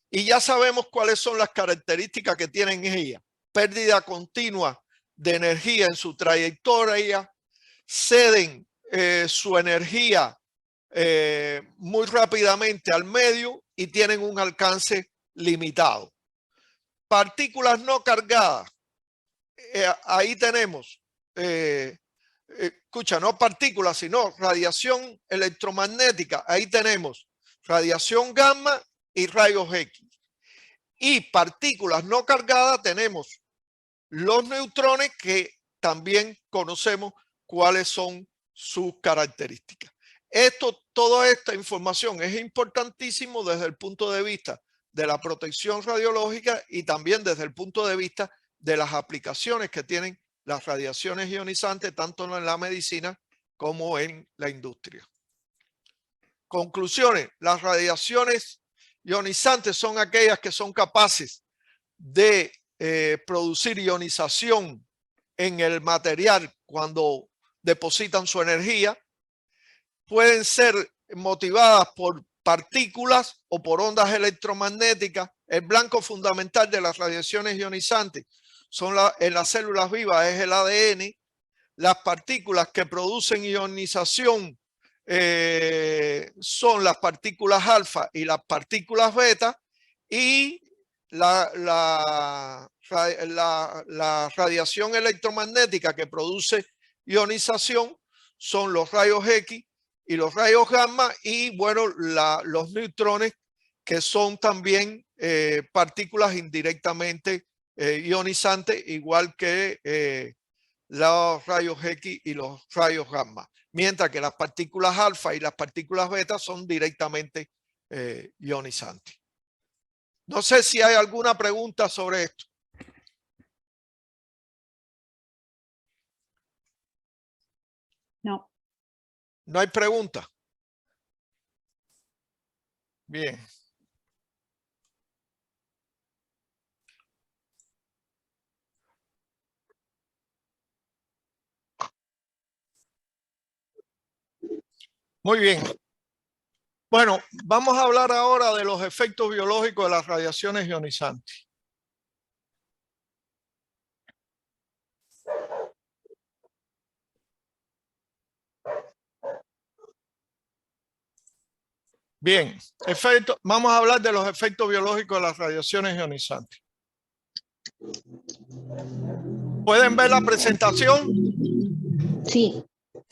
Y ya sabemos cuáles son las características que tienen ellas. Pérdida continua de energía en su trayectoria, ceden su energía muy rápidamente al medio y tienen un alcance limitado. Partículas no cargadas. Ahí tenemos, escucha, no partículas, sino radiación electromagnética. Ahí tenemos radiación gamma y rayos X. Y partículas no cargadas tenemos los neutrones, que también conocemos cuáles son sus características. Toda esta información es importantísimo desde el punto de vista de la protección radiológica y también desde el punto de vista de las aplicaciones que tienen las radiaciones ionizantes, tanto en la medicina como en la industria. Conclusiones: las radiaciones ionizantes son aquellas que son capaces de producir ionización en el material cuando depositan su energía. Pueden ser motivadas por partículas o por ondas electromagnéticas. El blanco fundamental de las radiaciones ionizantes son en las células vivas es el ADN. Las partículas que producen ionización son las partículas alfa y las partículas beta, y la radiación electromagnética que produce ionización son los rayos X y los rayos gamma, y bueno, los neutrones, que son también partículas indirectamente ionizantes, igual que los rayos X y los rayos gamma, mientras que las partículas alfa y las partículas beta son directamente ionizantes. No sé si hay alguna pregunta sobre esto. No. ¿No hay pregunta? Bien. Muy bien. Bueno, vamos a hablar ahora de los efectos biológicos de las radiaciones ionizantes. Bien, vamos a hablar de los efectos biológicos de las radiaciones ionizantes. ¿Pueden ver la presentación? Sí.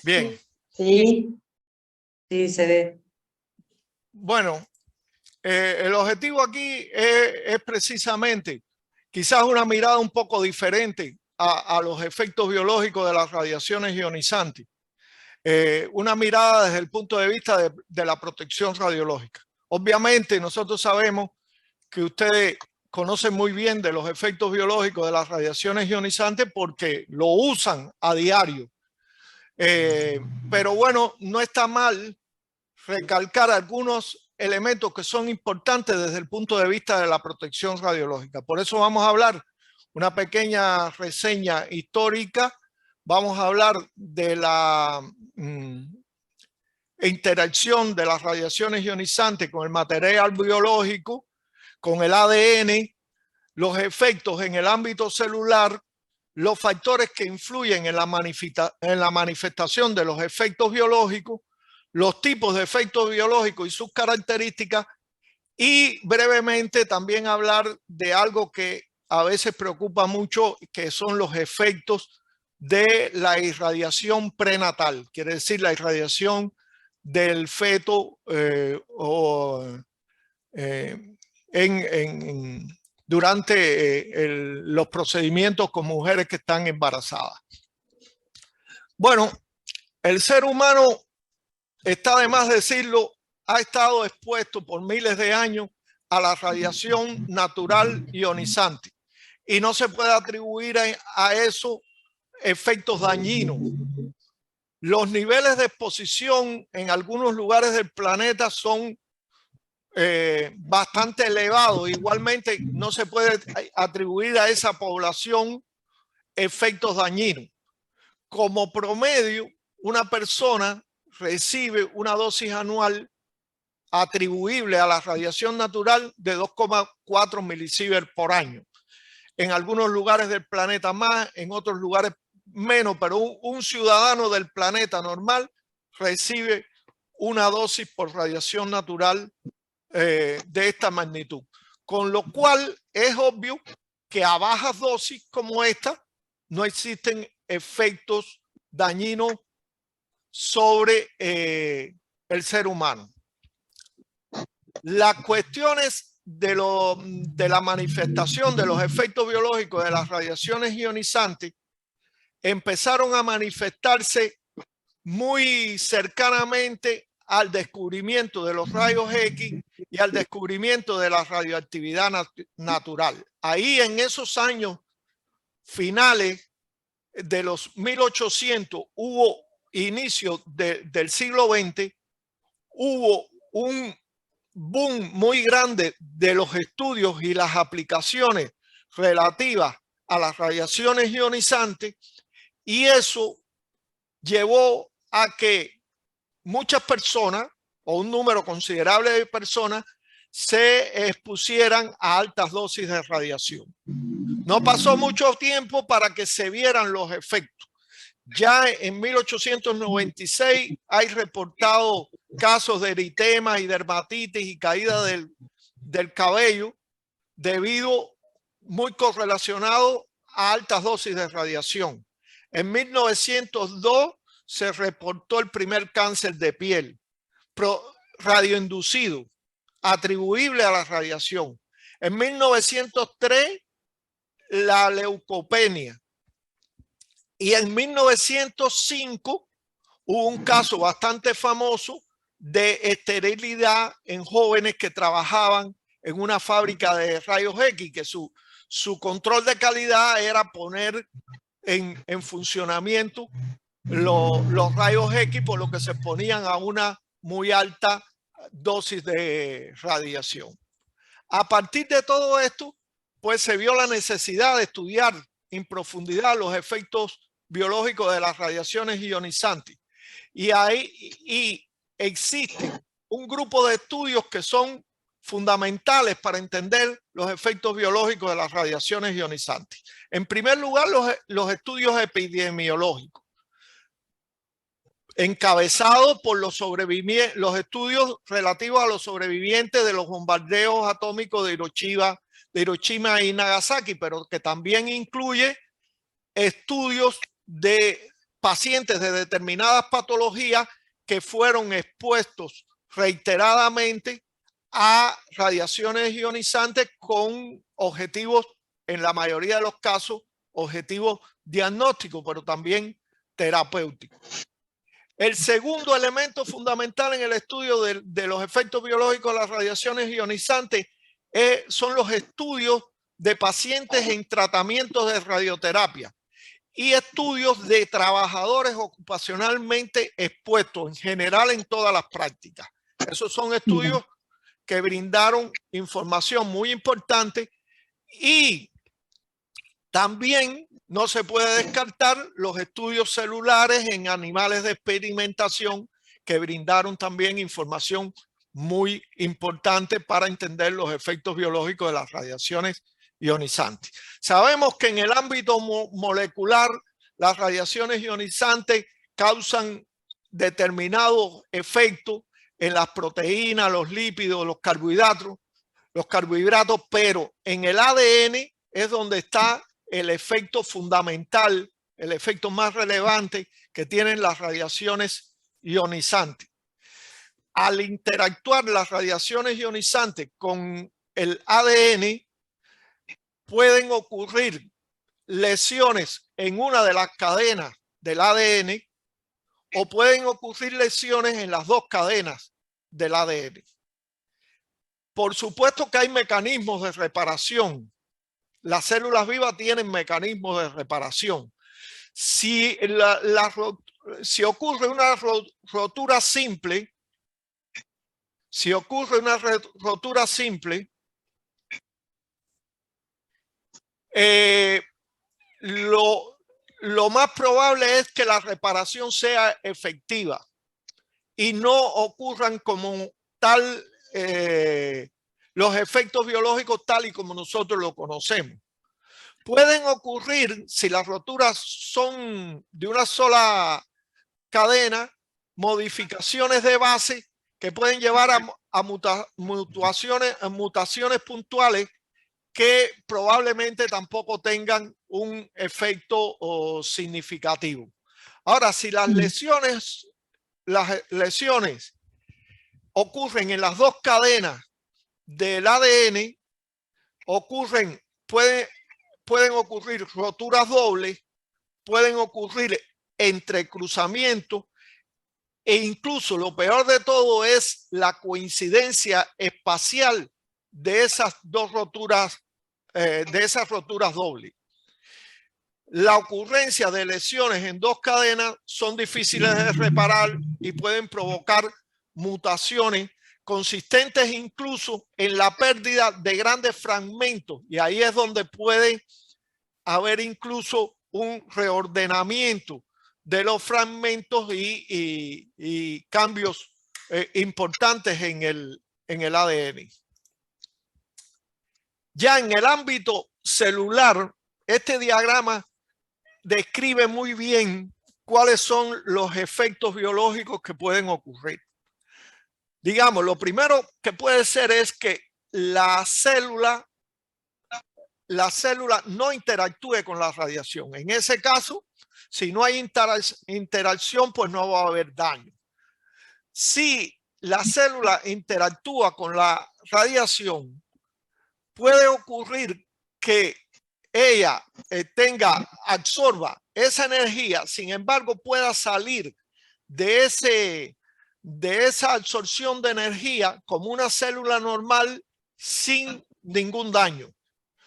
Bien. Sí. Sí, se ve. Bueno, el objetivo aquí es precisamente quizás una mirada un poco diferente a los efectos biológicos de las radiaciones ionizantes. Una mirada desde el punto de vista de la protección radiológica. Obviamente nosotros sabemos que ustedes conocen muy bien de los efectos biológicos de las radiaciones ionizantes porque lo usan a diario. Pero bueno, no está mal recalcar algunos elementos que son importantes desde el punto de vista de la protección radiológica. Por eso vamos a hablar una pequeña reseña histórica. Vamos a hablar de la interacción de las radiaciones ionizantes con el material biológico, con el ADN, los efectos en el ámbito celular, los factores que influyen en la manifestación de los efectos biológicos, los tipos de efectos biológicos y sus características, y brevemente también hablar de algo que a veces preocupa mucho, que son los efectos de la irradiación prenatal, quiere decir la irradiación del feto durante los procedimientos con mujeres que están embarazadas. Bueno, el ser humano, está de más decirlo, ha estado expuesto por miles de años a la radiación natural ionizante y no se puede atribuir a eso efectos dañinos. Los niveles de exposición en algunos lugares del planeta son bastante elevados. Igualmente no se puede atribuir a esa población efectos dañinos. Como promedio, una persona recibe una dosis anual atribuible a la radiación natural de 2,4 milisieverts por año. En algunos lugares del planeta más, en otros lugares menos, pero un ciudadano del planeta normal recibe una dosis por radiación natural de esta magnitud. Con lo cual es obvio que a bajas dosis como esta no existen efectos dañinos sobre el ser humano. Las cuestiones de la manifestación de los efectos biológicos de las radiaciones ionizantes empezaron a manifestarse muy cercanamente al descubrimiento de los rayos X y al descubrimiento de la radioactividad natural. Ahí en esos años finales de los 1800 hubo inicio del siglo XX, hubo un boom muy grande de los estudios y las aplicaciones relativas a las radiaciones ionizantes, y eso llevó a que muchas personas, o un número considerable de personas, se expusieran a altas dosis de radiación. No pasó mucho tiempo para que se vieran los efectos. Ya en 1896 hay reportado casos de eritema y dermatitis y caída del cabello debido muy correlacionado a altas dosis de radiación. En 1902 se reportó el primer cáncer de piel radioinducido, atribuible a la radiación. En 1903 la leucopenia. Y en 1905 hubo un caso bastante famoso de esterilidad en jóvenes que trabajaban en una fábrica de rayos X, que su control de calidad era poner en funcionamiento los rayos X, por lo que se ponían a una muy alta dosis de radiación. A partir de todo esto, pues se vio la necesidad de estudiar en profundidad los efectos biológicos de las radiaciones ionizantes. Y existe un grupo de estudios que son fundamentales para entender los efectos biológicos de las radiaciones ionizantes. En primer lugar, los estudios epidemiológicos, encabezados por los estudios relativos a los sobrevivientes de los bombardeos atómicos de Hiroshima y Nagasaki, pero que también incluye estudios de pacientes de determinadas patologías que fueron expuestos reiteradamente a radiaciones ionizantes con objetivos, en la mayoría de los casos, objetivos diagnósticos, pero también terapéuticos. El segundo elemento fundamental en el estudio de los efectos biológicos de las radiaciones ionizantes son los estudios de pacientes en tratamientos de radioterapia y estudios de trabajadores ocupacionalmente expuestos, en general en todas las prácticas. Esos son estudios que brindaron información muy importante, y también no se puede descartar los estudios celulares en animales de experimentación, que brindaron también información muy importante para entender los efectos biológicos de las radiaciones ionizantes. Sabemos que en el ámbito molecular las radiaciones ionizantes causan determinados efectos en las proteínas, los lípidos, los carbohidratos, pero en el ADN es donde está el efecto fundamental, el efecto más relevante que tienen las radiaciones ionizantes. Al interactuar las radiaciones ionizantes con el ADN, pueden ocurrir lesiones en una de las cadenas del ADN o pueden ocurrir lesiones en las dos cadenas del ADN. Por supuesto que hay mecanismos de reparación. Las células vivas tienen mecanismos de reparación. Si ocurre una rotura simple, lo más probable es que la reparación sea efectiva y no ocurran como tal los efectos biológicos tal y como nosotros lo conocemos. Pueden ocurrir, si las roturas son de una sola cadena, modificaciones de base que pueden llevar a mutaciones puntuales que probablemente tampoco tengan un efecto significativo. Ahora, si las lesiones ocurren en las dos cadenas del ADN, pueden ocurrir roturas dobles, pueden ocurrir entrecruzamientos, e incluso lo peor de todo es la coincidencia espacial de esas dos roturas, de esas roturas dobles. La ocurrencia de lesiones en dos cadenas son difíciles de reparar y pueden provocar mutaciones consistentes incluso en la pérdida de grandes fragmentos, y ahí es donde puede haber incluso un reordenamiento de los fragmentos y cambios importantes en el ADN. Ya en el ámbito celular, este diagrama describe muy bien cuáles son los efectos biológicos que pueden ocurrir. Digamos, lo primero que puede ser es que la célula no interactúe con la radiación. En ese caso, si no hay interacción, pues no va a haber daño. Si la célula interactúa con la radiación, puede ocurrir que ella absorba esa energía, sin embargo pueda salir de esa absorción de energía como una célula normal sin ningún daño,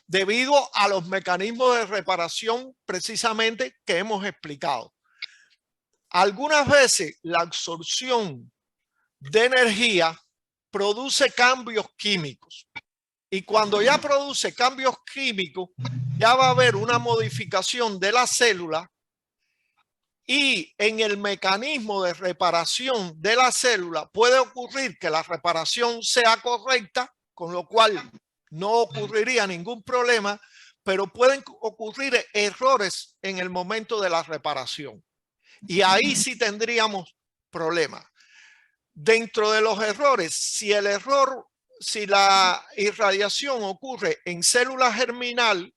debido a los mecanismos de reparación precisamente que hemos explicado. Algunas veces la absorción de energía produce cambios químicos. Y cuando ya produce cambios químicos, ya va a haber una modificación de la célula, y en el mecanismo de reparación de la célula puede ocurrir que la reparación sea correcta, con lo cual no ocurriría ningún problema, pero pueden ocurrir errores en el momento de la reparación. Y ahí sí tendríamos problemas. Dentro de los errores, si la irradiación ocurre en células germinales,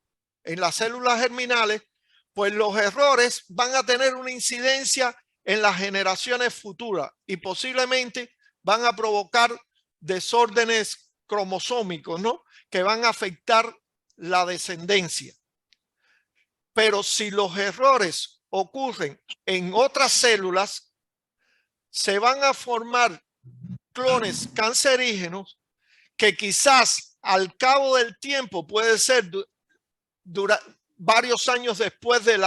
pues los errores van a tener una incidencia en las generaciones futuras y posiblemente van a provocar desórdenes cromosómicos, ¿no?, que van a afectar la descendencia. Pero si los errores ocurren en otras células, se van a formar clones cancerígenos que quizás al cabo del tiempo, puede ser varios años después del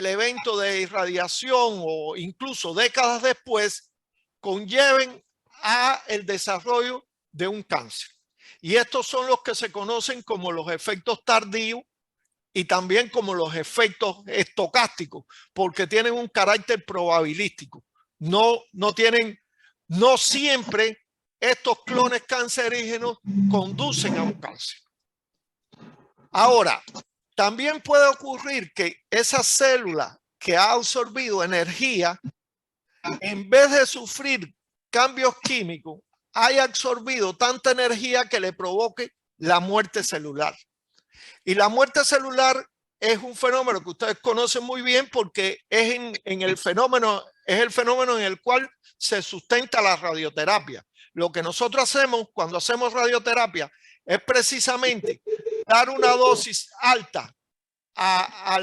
evento de irradiación o incluso décadas después, conlleven a el desarrollo de un cáncer. Y estos son los que se conocen como los efectos tardíos y también como los efectos estocásticos, porque tienen un carácter probabilístico. No siempre estos clones cancerígenos conducen a un cáncer. Ahora, también puede ocurrir que esa célula que ha absorbido energía, en vez de sufrir cambios químicos, haya absorbido tanta energía que le provoque la muerte celular. Y la muerte celular es un fenómeno que ustedes conocen muy bien, porque es el fenómeno en el cual se sustenta la radioterapia. Lo que nosotros hacemos cuando hacemos radioterapia es precisamente dar una dosis alta a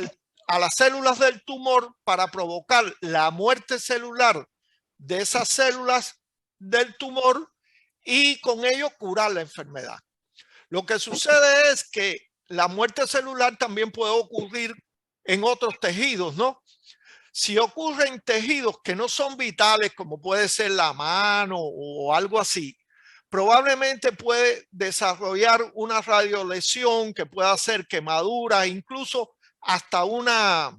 las células del tumor para provocar la muerte celular de esas células del tumor y con ello curar la enfermedad. Lo que sucede es que la muerte celular también puede ocurrir en otros tejidos, ¿no? Si ocurre en tejidos que no son vitales, como puede ser la mano o algo así, probablemente puede desarrollar una radiolesión que pueda hacer quemaduras, incluso hasta una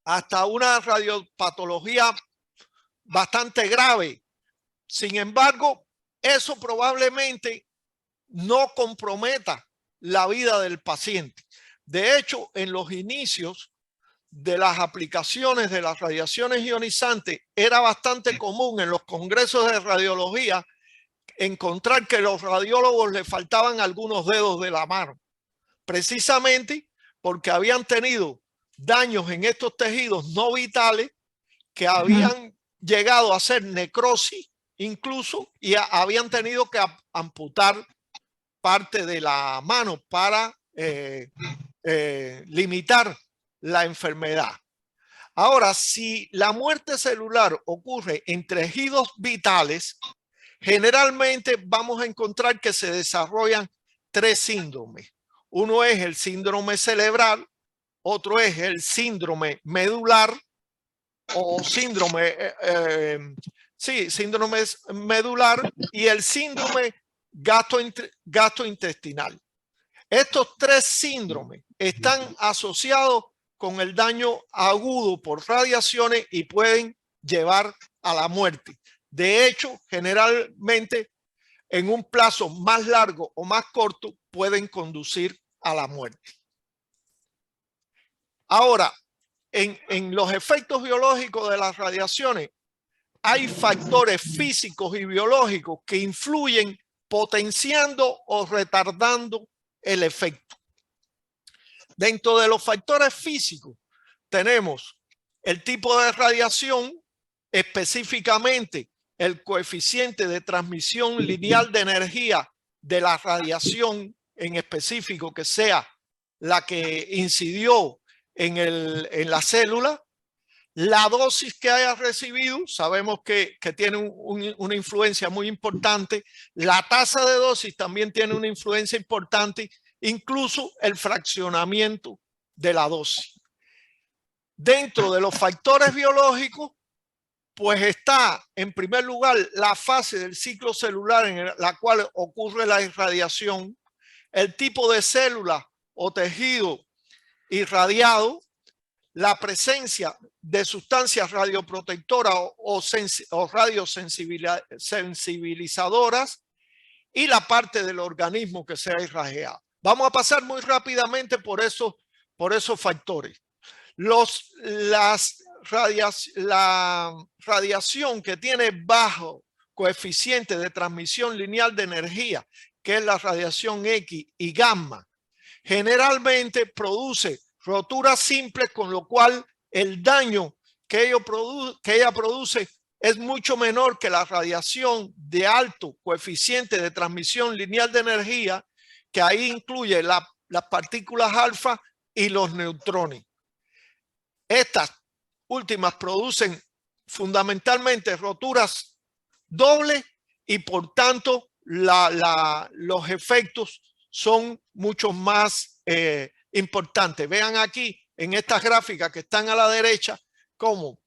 radiopatología bastante grave. Sin embargo, eso probablemente no comprometa la vida del paciente. De hecho, en los inicios de las aplicaciones de las radiaciones ionizantes, era bastante común en los congresos de radiología encontrar que los radiólogos le faltaban algunos dedos de la mano, precisamente porque habían tenido daños en estos tejidos no vitales que habían llegado a hacer necrosis incluso, y habían tenido que amputar parte de la mano para limitar la enfermedad. Ahora, si la muerte celular ocurre en tejidos vitales, generalmente vamos a encontrar que se desarrollan 3 síndromes. Uno es el síndrome cerebral, otro es el síndrome medular o síndrome, síndrome medular y el síndrome gastrointestinal. Estos 3 síndromes están asociados con el daño agudo por radiaciones y pueden llevar a la muerte. De hecho, generalmente en un plazo más largo o más corto pueden conducir a la muerte. Ahora, en los efectos biológicos de las radiaciones, hay factores físicos y biológicos que influyen potenciando o retardando el efecto. Dentro de los factores físicos tenemos el tipo de radiación, específicamente el coeficiente de transmisión lineal de energía de la radiación en específico que sea la que incidió en la célula, la dosis que haya recibido, sabemos que tiene una influencia muy importante, la tasa de dosis también tiene una influencia importante, incluso el fraccionamiento de la dosis. Dentro de los factores biológicos, pues está en primer lugar la fase del ciclo celular en la cual ocurre la irradiación, el tipo de célula o tejido irradiado, la presencia de sustancias radioprotectoras o radiosensibilizadoras y la parte del organismo que sea irradiado. Vamos a pasar muy rápidamente por esos factores. La radiación que tiene bajo coeficiente de transmisión lineal de energía, que es la radiación X y gamma, generalmente produce roturas simples, con lo cual el daño que ella produce es mucho menor que la radiación de alto coeficiente de transmisión lineal de energía, que ahí incluye las partículas alfa y los neutrones. Estas últimas producen fundamentalmente roturas dobles y por tanto los efectos son mucho más importantes. Vean aquí en estas gráficas que están a la derecha cómo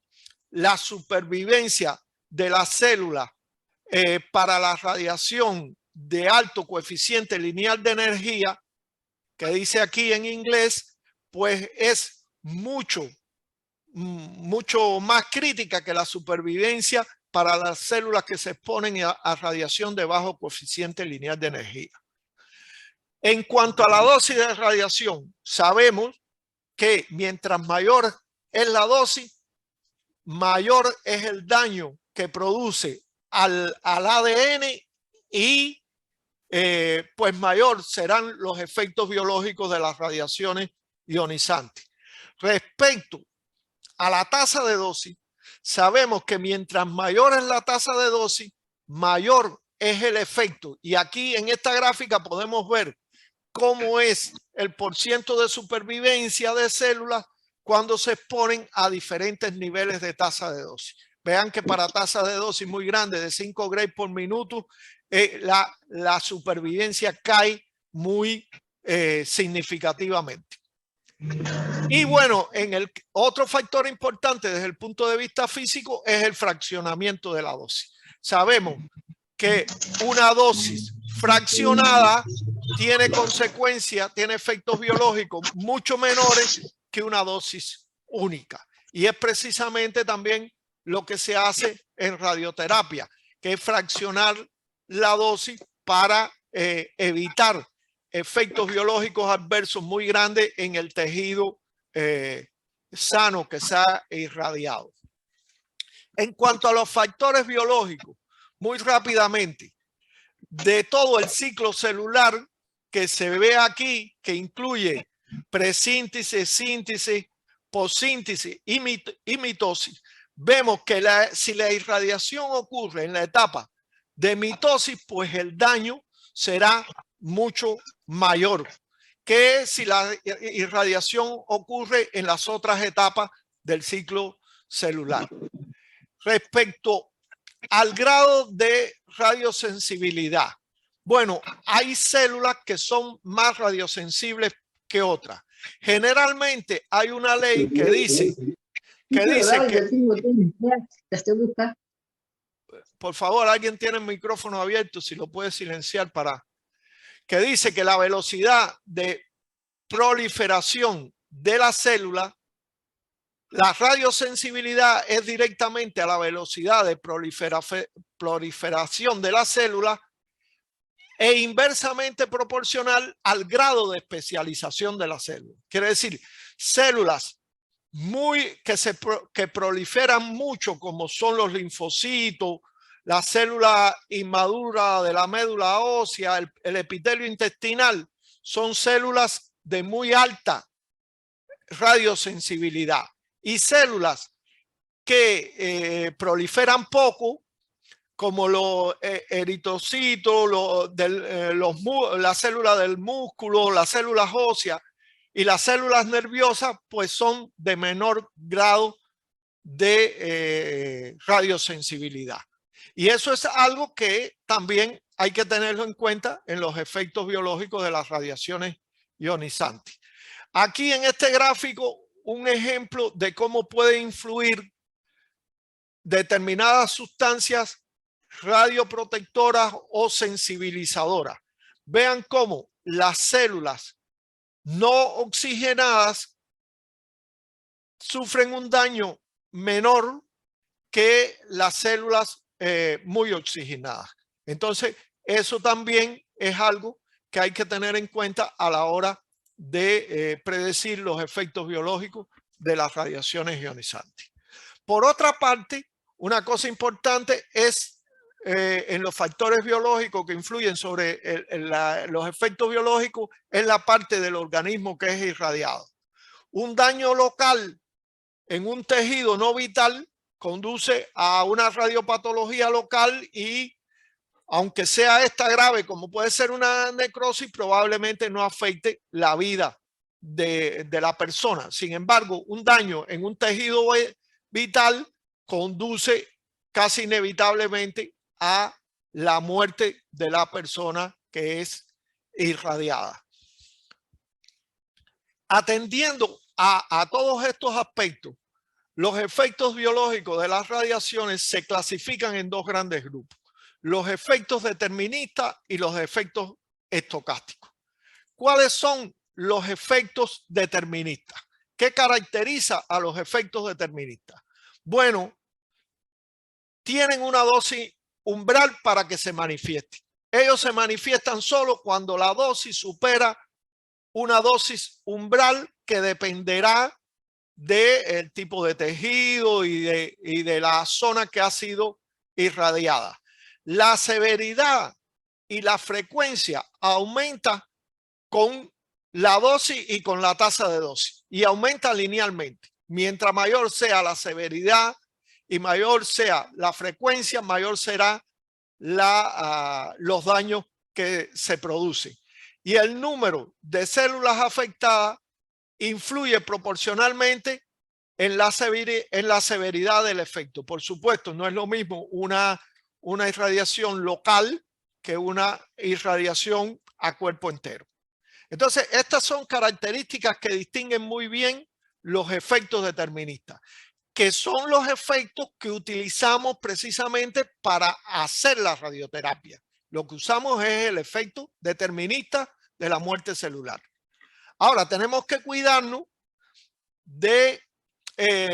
la supervivencia de las células para la radiación de alto coeficiente lineal de energía, que dice aquí en inglés, pues es mucho más crítica que la supervivencia para las células que se exponen a radiación de bajo coeficiente lineal de energía. En cuanto a la dosis de radiación, sabemos que mientras mayor es la dosis, mayor es el daño que produce al ADN y pues mayor serán los efectos biológicos de las radiaciones ionizantes. Respecto a la tasa de dosis, sabemos que mientras mayor es la tasa de dosis, mayor es el efecto. Y aquí en esta gráfica podemos ver cómo es el porciento de supervivencia de células cuando se exponen a diferentes niveles de tasa de dosis. Vean que para tasa de dosis muy grande de 5 Gray por minuto, la supervivencia cae muy significativamente. Y bueno, en el otro factor importante desde el punto de vista físico es el fraccionamiento de la dosis. Sabemos que una dosis fraccionada tiene consecuencias, tiene efectos biológicos mucho menores que una dosis única. Y es precisamente también lo que se hace en radioterapia, que es fraccionar la dosis para evitar efectos biológicos adversos muy grandes en el tejido sano que se ha irradiado. En cuanto a los factores biológicos, muy rápidamente, de todo el ciclo celular que se ve aquí, que incluye presíntesis, síntesis, postsíntesis y mitosis, vemos que si la irradiación ocurre en la etapa de mitosis, pues el daño será mucho mayor que si la irradiación ocurre en las otras etapas del ciclo celular. Respecto al grado de radiosensibilidad, bueno, hay células que son más radiosensibles que otras. Generalmente hay una ley que dice que, por favor, alguien tiene el micrófono abierto, si lo puede silenciar que dice que la velocidad de proliferación de la célula, la radiosensibilidad es directamente a la velocidad de proliferación de la célula e inversamente proporcional al grado de especialización de la célula. Quiere decir, células que proliferan mucho, como son los linfocitos, la célula inmadura de la médula ósea, el epitelio intestinal, son células de muy alta radiosensibilidad. Y células que proliferan poco, como los eritrocitos, la célula del músculo, las células óseas y las células nerviosas, pues son de menor grado de radiosensibilidad. Y eso es algo que también hay que tenerlo en cuenta en los efectos biológicos de las radiaciones ionizantes. Aquí en este gráfico, un ejemplo de cómo puede influir determinadas sustancias radioprotectoras o sensibilizadoras. Vean cómo las células no oxigenadas sufren un daño menor que las células muy oxigenadas. Entonces, eso también es algo que hay que tener en cuenta a la hora de predecir los efectos biológicos de las radiaciones ionizantes. Por otra parte, una cosa importante es en los factores biológicos que influyen sobre los efectos biológicos es la parte del organismo que es irradiado. Un daño local en un tejido no vital conduce a una radiopatología local y, aunque sea esta grave, como puede ser una necrosis, probablemente no afecte la vida de la persona. Sin embargo, un daño en un tejido vital conduce casi inevitablemente a la muerte de la persona que es irradiada. Atendiendo a todos estos aspectos, los efectos biológicos de las radiaciones se clasifican en dos grandes grupos: los efectos deterministas y los efectos estocásticos. ¿Cuáles son los efectos deterministas? ¿Qué caracteriza a los efectos deterministas? Bueno, tienen una dosis umbral para que se manifieste. Ellos se manifiestan solo cuando la dosis supera una dosis umbral que dependerá del tipo de tejido y de la zona que ha sido irradiada. La severidad y la frecuencia aumenta con la dosis y con la tasa de dosis, y aumenta linealmente. Mientras mayor sea la severidad y mayor sea la frecuencia, mayor será los daños que se producen. Y el número de células afectadas influye proporcionalmente en la severidad del efecto. Por supuesto, no es lo mismo una irradiación local que una irradiación a cuerpo entero. Entonces, estas son características que distinguen muy bien los efectos deterministas, que son los efectos que utilizamos precisamente para hacer la radioterapia. Lo que usamos es el efecto determinista de la muerte celular. Ahora, tenemos que cuidarnos de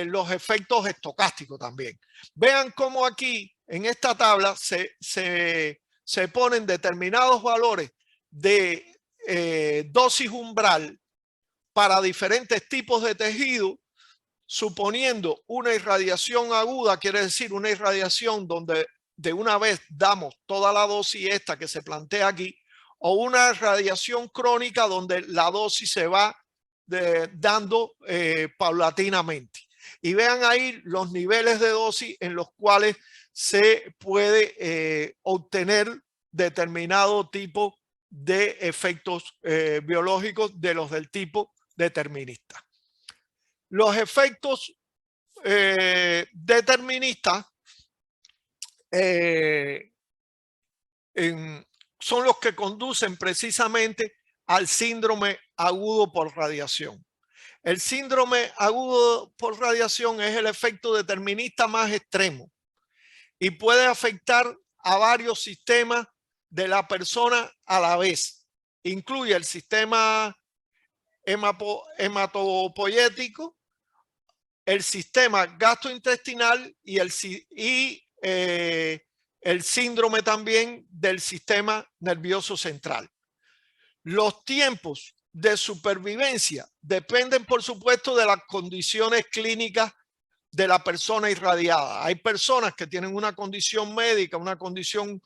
los efectos estocásticos también. Vean cómo aquí en esta tabla se ponen determinados valores de dosis umbral para diferentes tipos de tejido, suponiendo una irradiación aguda, quiere decir una irradiación donde de una vez damos toda la dosis esta que se plantea aquí, o una radiación crónica donde la dosis se va dando paulatinamente. Y vean ahí los niveles de dosis en los cuales se puede obtener determinado tipo de efectos biológicos de los del tipo determinista. Los efectos deterministas son los que conducen precisamente al síndrome agudo por radiación. El síndrome agudo por radiación es el efecto determinista más extremo y puede afectar a varios sistemas de la persona a la vez. Incluye el sistema hematopoyético, el sistema gastrointestinal y el síndrome también del sistema nervioso central. Los tiempos de supervivencia dependen, por supuesto, de las condiciones clínicas de la persona irradiada. Hay personas que tienen una condición médica, una condición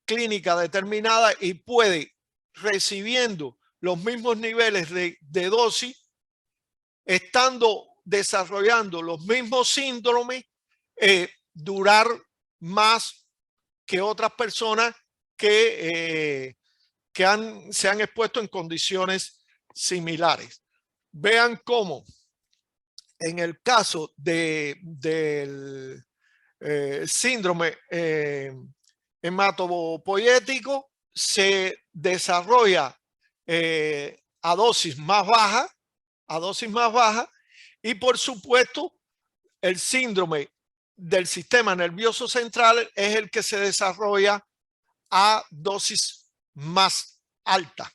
clínica determinada y puede, recibiendo los mismos niveles de dosis, estando desarrollando los mismos síndromes, durar más que otras personas que se han expuesto en condiciones similares. Vean cómo en el caso del síndrome hematopoyético se desarrolla a dosis más bajas, y por supuesto el síndrome del sistema nervioso central es el que se desarrolla a dosis más altas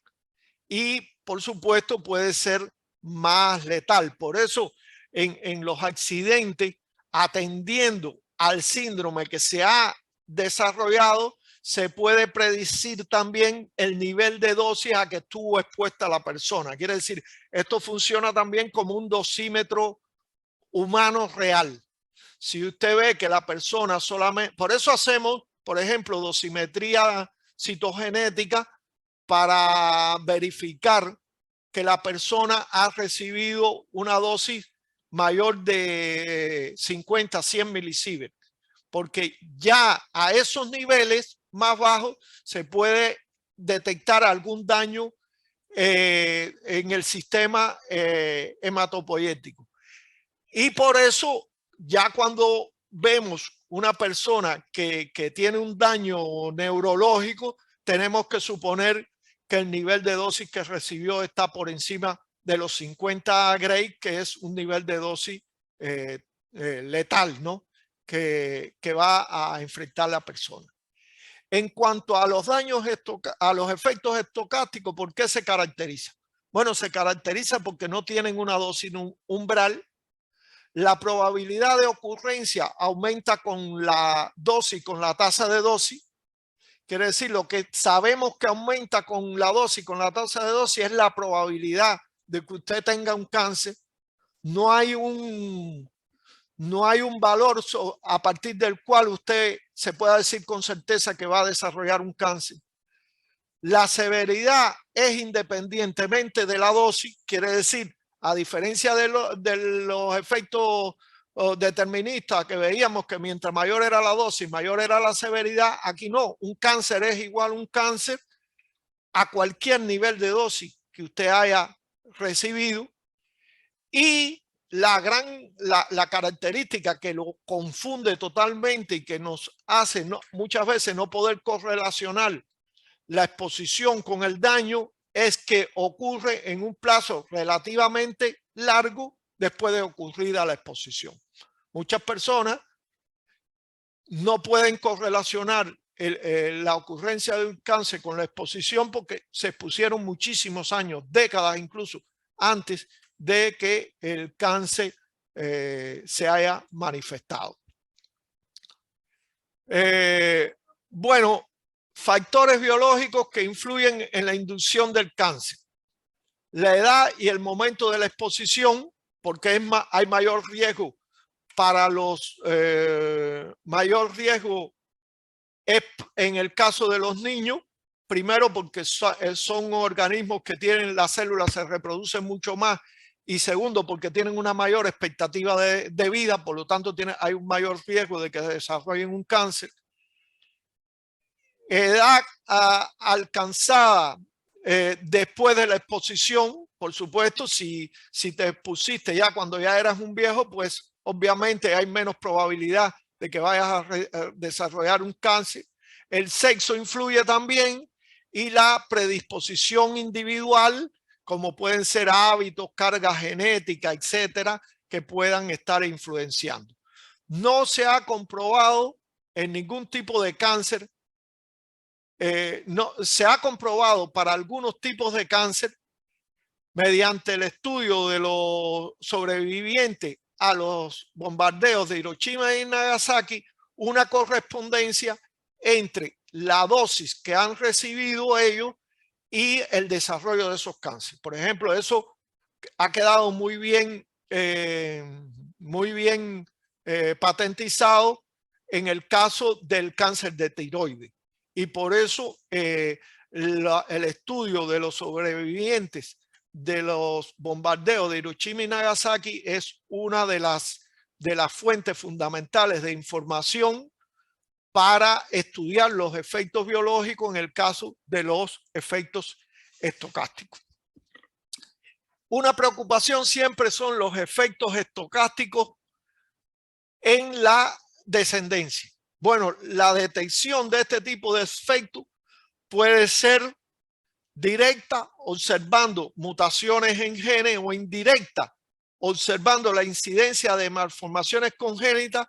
y por supuesto puede ser más letal. Por eso en los accidentes, atendiendo al síndrome que se ha desarrollado, se puede predecir también el nivel de dosis a que estuvo expuesta la persona. Quiere decir, esto funciona también como un dosímetro humano real. Si usted ve que la persona solamente, por eso hacemos, por ejemplo, dosimetría citogenética para verificar que la persona ha recibido una dosis mayor de 50, 100 milisieverts, porque ya a esos niveles más bajos se puede detectar algún daño en el sistema hematopoyético. Y por eso ya cuando vemos una persona que tiene un daño neurológico, tenemos que suponer que el nivel de dosis que recibió está por encima de los 50 Gray, que es un nivel de dosis letal, ¿no? Que va a enfrentar la persona. En cuanto a los daños, a los efectos estocásticos, ¿por qué se caracteriza? Bueno, se caracteriza porque no tienen una dosis umbral. La probabilidad de ocurrencia aumenta con la dosis, con la tasa de dosis. Quiere decir, lo que sabemos que aumenta con la dosis, con la tasa de dosis, es la probabilidad de que usted tenga un cáncer. No hay un valor a partir del cual usted se pueda decir con certeza que va a desarrollar un cáncer. La severidad es independientemente de la dosis, quiere decir, a diferencia de los efectos deterministas que veíamos que mientras mayor era la dosis, mayor era la severidad, aquí no. Un cáncer es igual a un cáncer a cualquier nivel de dosis que usted haya recibido. Y la característica que lo confunde totalmente y que nos hace muchas veces no poder correlacionar la exposición con el daño es que ocurre en un plazo relativamente largo después de ocurrida la exposición. Muchas personas no pueden correlacionar la ocurrencia de un cáncer con la exposición porque se expusieron muchísimos años, décadas incluso, antes de que el cáncer se haya manifestado. Bueno, factores biológicos que influyen en la inducción del cáncer. La edad y el momento de la exposición, porque hay mayor riesgo para los mayor riesgo en el caso de los niños. Primero porque son organismos que tienen las células, se reproducen mucho más. Y segundo, porque tienen una mayor expectativa de vida, por lo tanto hay un mayor riesgo de que desarrollen un cáncer. Edad alcanzada después de la exposición, por supuesto, si te expusiste ya cuando ya eras un viejo, pues obviamente hay menos probabilidad de que vayas a desarrollar un cáncer. El sexo influye también y la predisposición individual, como pueden ser hábitos, carga genética, etcétera, que puedan estar influenciando. No se ha comprobado en ningún tipo de cáncer. No, se ha comprobado para algunos tipos de cáncer mediante el estudio de los sobrevivientes a los bombardeos de Hiroshima y Nagasaki una correspondencia entre la dosis que han recibido ellos y el desarrollo de esos cánceres. Por ejemplo, eso ha quedado muy bien patentizado en el caso del cáncer de tiroides. Y por eso el estudio de los sobrevivientes de los bombardeos de Hiroshima y Nagasaki es una de las fuentes fundamentales de información para estudiar los efectos biológicos en el caso de los efectos estocásticos. Una preocupación siempre son los efectos estocásticos en la descendencia. Bueno, la detección de este tipo de efectos puede ser directa, observando mutaciones en genes, o indirecta, observando la incidencia de malformaciones congénitas,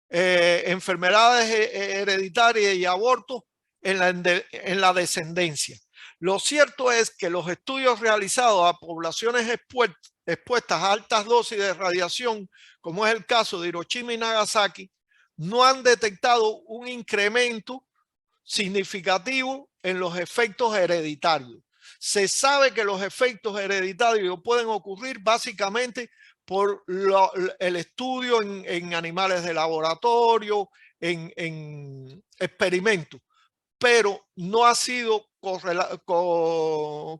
enfermedades hereditarias y abortos en la descendencia. Lo cierto es que los estudios realizados a poblaciones expuestas a altas dosis de radiación, como es el caso de Hiroshima y Nagasaki, no han detectado un incremento significativo en los efectos hereditarios. Se sabe que los efectos hereditarios pueden ocurrir básicamente por el estudio en animales de laboratorio, en experimentos, pero no ha sido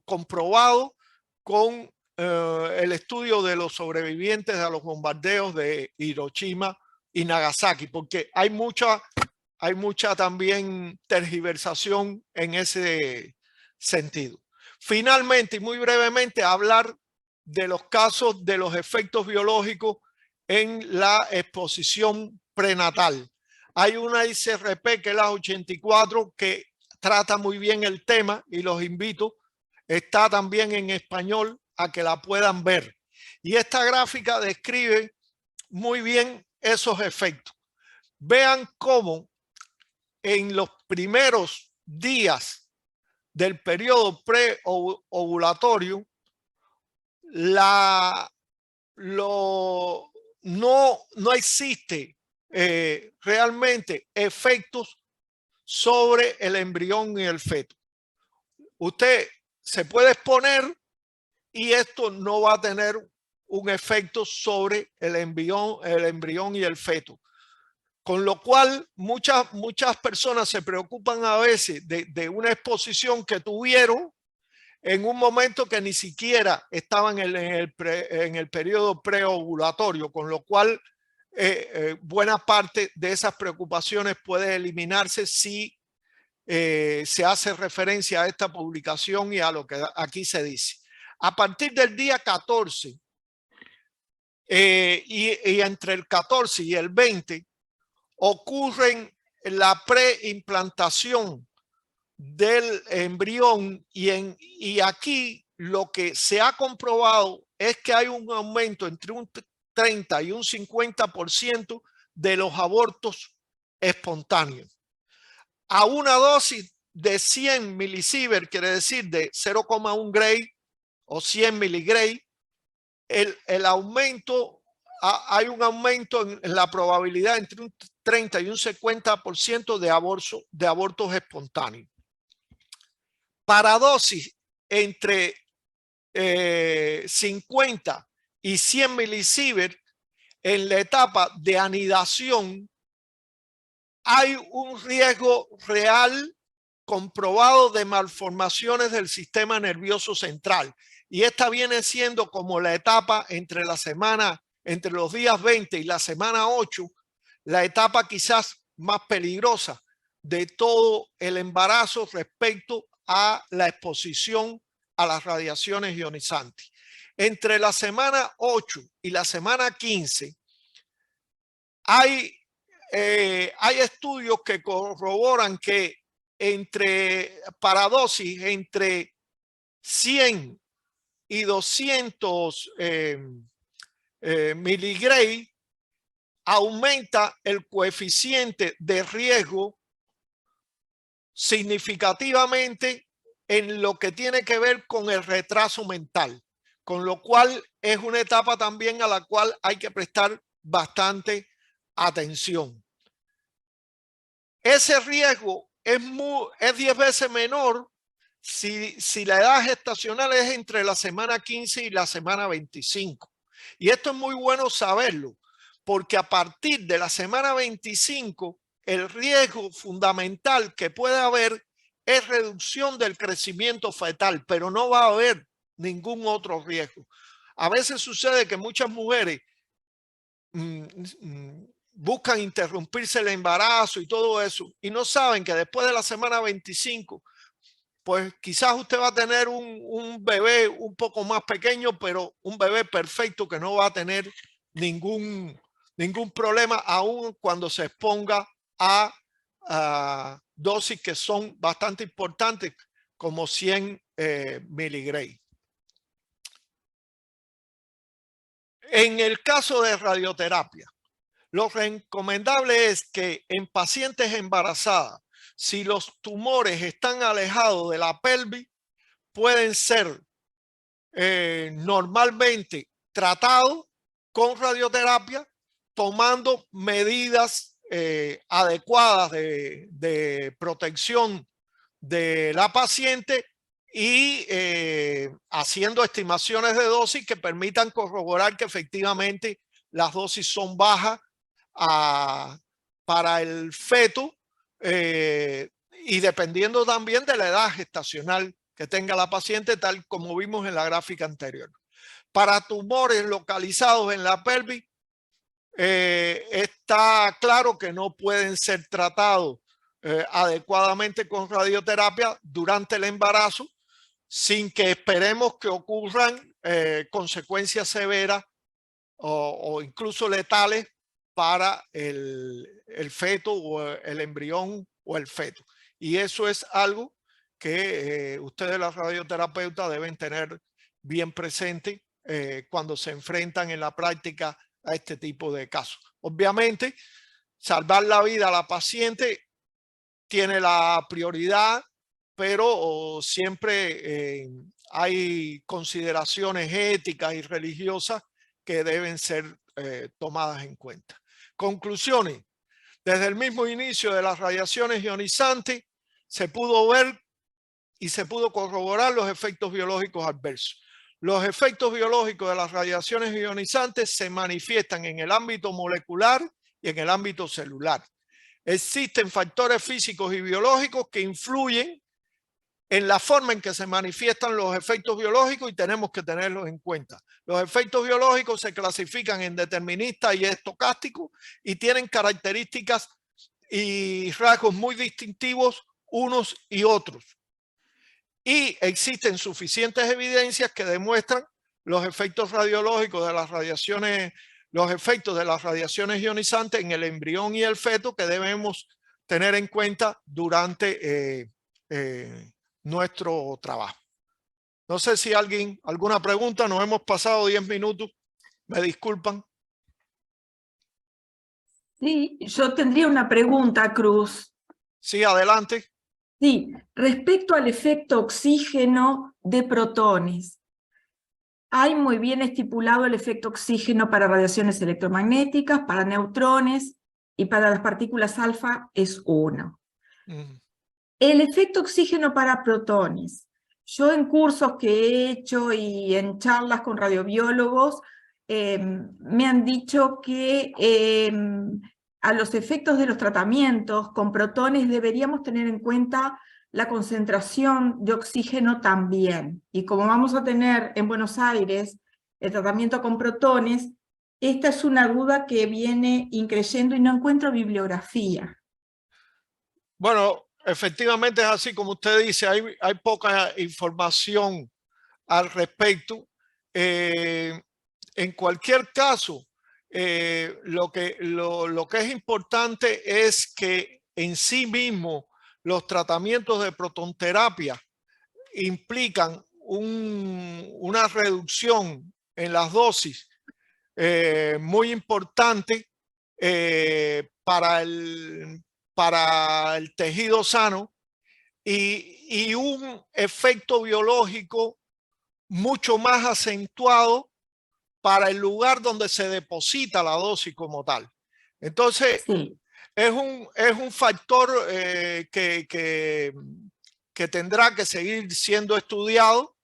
comprobado con el estudio de los sobrevivientes a los bombardeos de Hiroshima y Nagasaki, porque hay mucha también tergiversación en ese sentido. Finalmente, y muy brevemente, hablar de los casos de los efectos biológicos en la exposición prenatal. Hay una ICRP que es la 84 que trata muy bien el tema y los invito. Está también en español a que la puedan ver. Y esta gráfica describe muy bien esos efectos. Vean cómo en los primeros días del periodo preovulatorio no existe realmente efectos sobre el embrión y el feto. Usted se puede exponer y esto no va a tener un efecto sobre el embrión y el feto. Con lo cual muchas personas se preocupan a veces de una exposición que tuvieron en un momento que ni siquiera estaban en el periodo preovulatorio, con lo cual buena parte de esas preocupaciones puede eliminarse si se hace referencia a esta publicación y a lo que aquí se dice. A partir del día 14 y entre el 14 y el 20 ocurren la preimplantación del embrión y aquí lo que se ha comprobado es que hay un aumento entre un 30 y un 50% de los abortos espontáneos. A una dosis de 100 milisievert, quiere decir de 0,1 Gray o 100 miligray, el aumento, hay un aumento en la probabilidad entre un 30 y un 50% de abortos espontáneos. Para dosis entre 50 y 100 milisievert en la etapa de anidación hay un riesgo real comprobado de malformaciones del sistema nervioso central. Y esta viene siendo como la etapa entre los días 20 y la semana 8, la etapa quizás más peligrosa de todo el embarazo respecto a la exposición a las radiaciones ionizantes. Entre la semana 8 y la semana 15 Hay estudios que corroboran que para dosis entre 100 y 200 miligray aumenta el coeficiente de riesgo significativamente en lo que tiene que ver con el retraso mental, con lo cual es una etapa también a la cual hay que prestar bastante atención. Ese riesgo es 10 veces menor si la edad gestacional es entre la semana 15 y la semana 25. Y esto es muy bueno saberlo, porque a partir de la semana 25, el riesgo fundamental que puede haber es reducción del crecimiento fetal, pero no va a haber ningún otro riesgo. A veces sucede que muchas mujeres buscan interrumpirse el embarazo y todo eso, y no saben que después de la semana 25, pues quizás usted va a tener un bebé un poco más pequeño, pero un bebé perfecto que no va a tener ningún problema, aun cuando se exponga a dosis que son bastante importantes, como 100 miligray. En el caso de radioterapia, lo recomendable es que en pacientes embarazadas, si los tumores están alejados de la pelvis, pueden ser normalmente tratados con radioterapia, tomando medidas adecuadas de protección de la paciente y haciendo estimaciones de dosis que permitan corroborar que efectivamente las dosis son bajas para el feto y dependiendo también de la edad gestacional que tenga la paciente, tal como vimos en la gráfica anterior. Para tumores localizados en la pelvis, está claro que no pueden ser tratados adecuadamente con radioterapia durante el embarazo, sin que esperemos que ocurran consecuencias severas o incluso letales para el feto o el embrión o el feto. Y eso es algo que ustedes, las radioterapeutas, deben tener bien presente cuando se enfrentan en la práctica a este tipo de casos. Obviamente, salvar la vida a la paciente tiene la prioridad, pero siempre hay consideraciones éticas y religiosas que deben ser tomadas en cuenta. Conclusiones. Desde el mismo inicio de las radiaciones ionizantes se pudo ver y se pudo corroborar los efectos biológicos adversos. Los efectos biológicos de las radiaciones ionizantes se manifiestan en el ámbito molecular y en el ámbito celular. Existen factores físicos y biológicos que influyen en la forma en que se manifiestan los efectos biológicos y tenemos que tenerlos en cuenta. Los efectos biológicos se clasifican en deterministas y estocásticos y tienen características y rasgos muy distintivos unos y otros. Y existen suficientes evidencias que demuestran los efectos radiológicos de las radiaciones, los efectos de las radiaciones ionizantes en el embrión y el feto que debemos tener en cuenta durante nuestro trabajo. No sé si alguna pregunta, nos hemos pasado 10 minutos, me disculpan. Sí, yo tendría una pregunta, Cruz. Sí, adelante. Sí, respecto al efecto oxígeno de protones. Hay muy bien estipulado el efecto oxígeno para radiaciones electromagnéticas, para neutrones y para las partículas alfa es 1. El efecto oxígeno para protones. Yo en cursos que he hecho y en charlas con radiobiólogos me han dicho que a los efectos de los tratamientos con protones deberíamos tener en cuenta la concentración de oxígeno también. Y como vamos a tener en Buenos Aires el tratamiento con protones, esta es una duda que viene increyendo y no encuentro bibliografía. Bueno, efectivamente es así como usted dice, hay poca información al respecto. En cualquier caso, lo que es importante es que en sí mismo los tratamientos de protonterapia implican una reducción en las dosis muy importante para el tejido sano y un efecto biológico mucho más acentuado para el lugar donde se deposita la dosis como tal. Entonces, Sí. es un factor que tendrá que seguir siendo estudiado.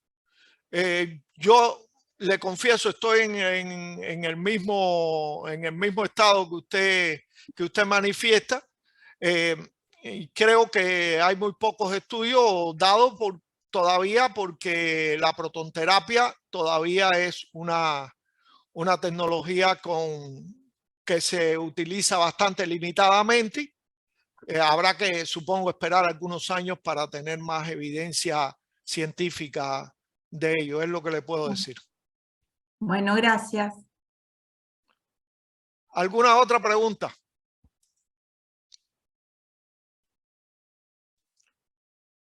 Yo le confieso, estoy en el mismo estado que usted manifiesta. Y creo que hay muy pocos estudios dados todavía porque la protonterapia todavía es una tecnología que se utiliza bastante limitadamente. Habrá que, supongo, esperar algunos años para tener más evidencia científica de ello, es lo que le puedo decir. Bueno, gracias. ¿Alguna otra pregunta?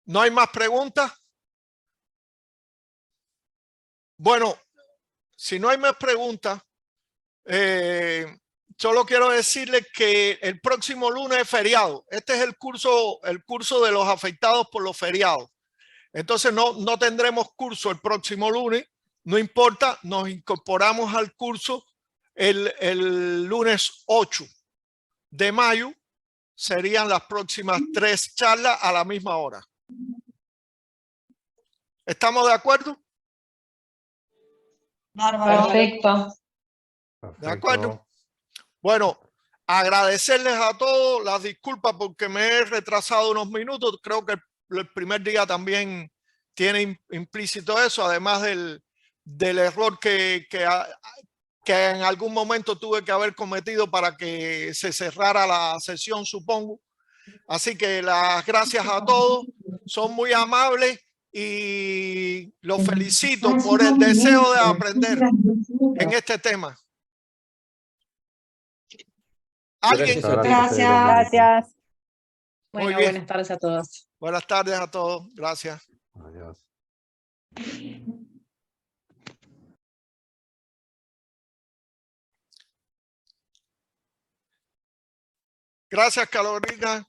¿No hay más preguntas? Bueno, si no hay más preguntas, solo quiero decirles que el próximo lunes es feriado. Este es el curso de los afectados por los feriados. Entonces no tendremos curso el próximo lunes. No importa, nos incorporamos al curso el lunes 8 de mayo. Serían las próximas 3 charlas a la misma hora. ¿Estamos de acuerdo? Perfecto. De acuerdo. Bueno, agradecerles a todos las disculpas porque me he retrasado unos minutos. Creo que el primer día también tiene implícito eso, además del error que en algún momento tuve que haber cometido para que se cerrara la sesión, supongo. Así que las gracias a todos, son muy amables y los felicito por el deseo de aprender en este tema. ¿Alguien? Gracias. Muy Bueno, bien. buenas tardes a todos. Buenas tardes a todos. Gracias. Adiós. Gracias, Carolina.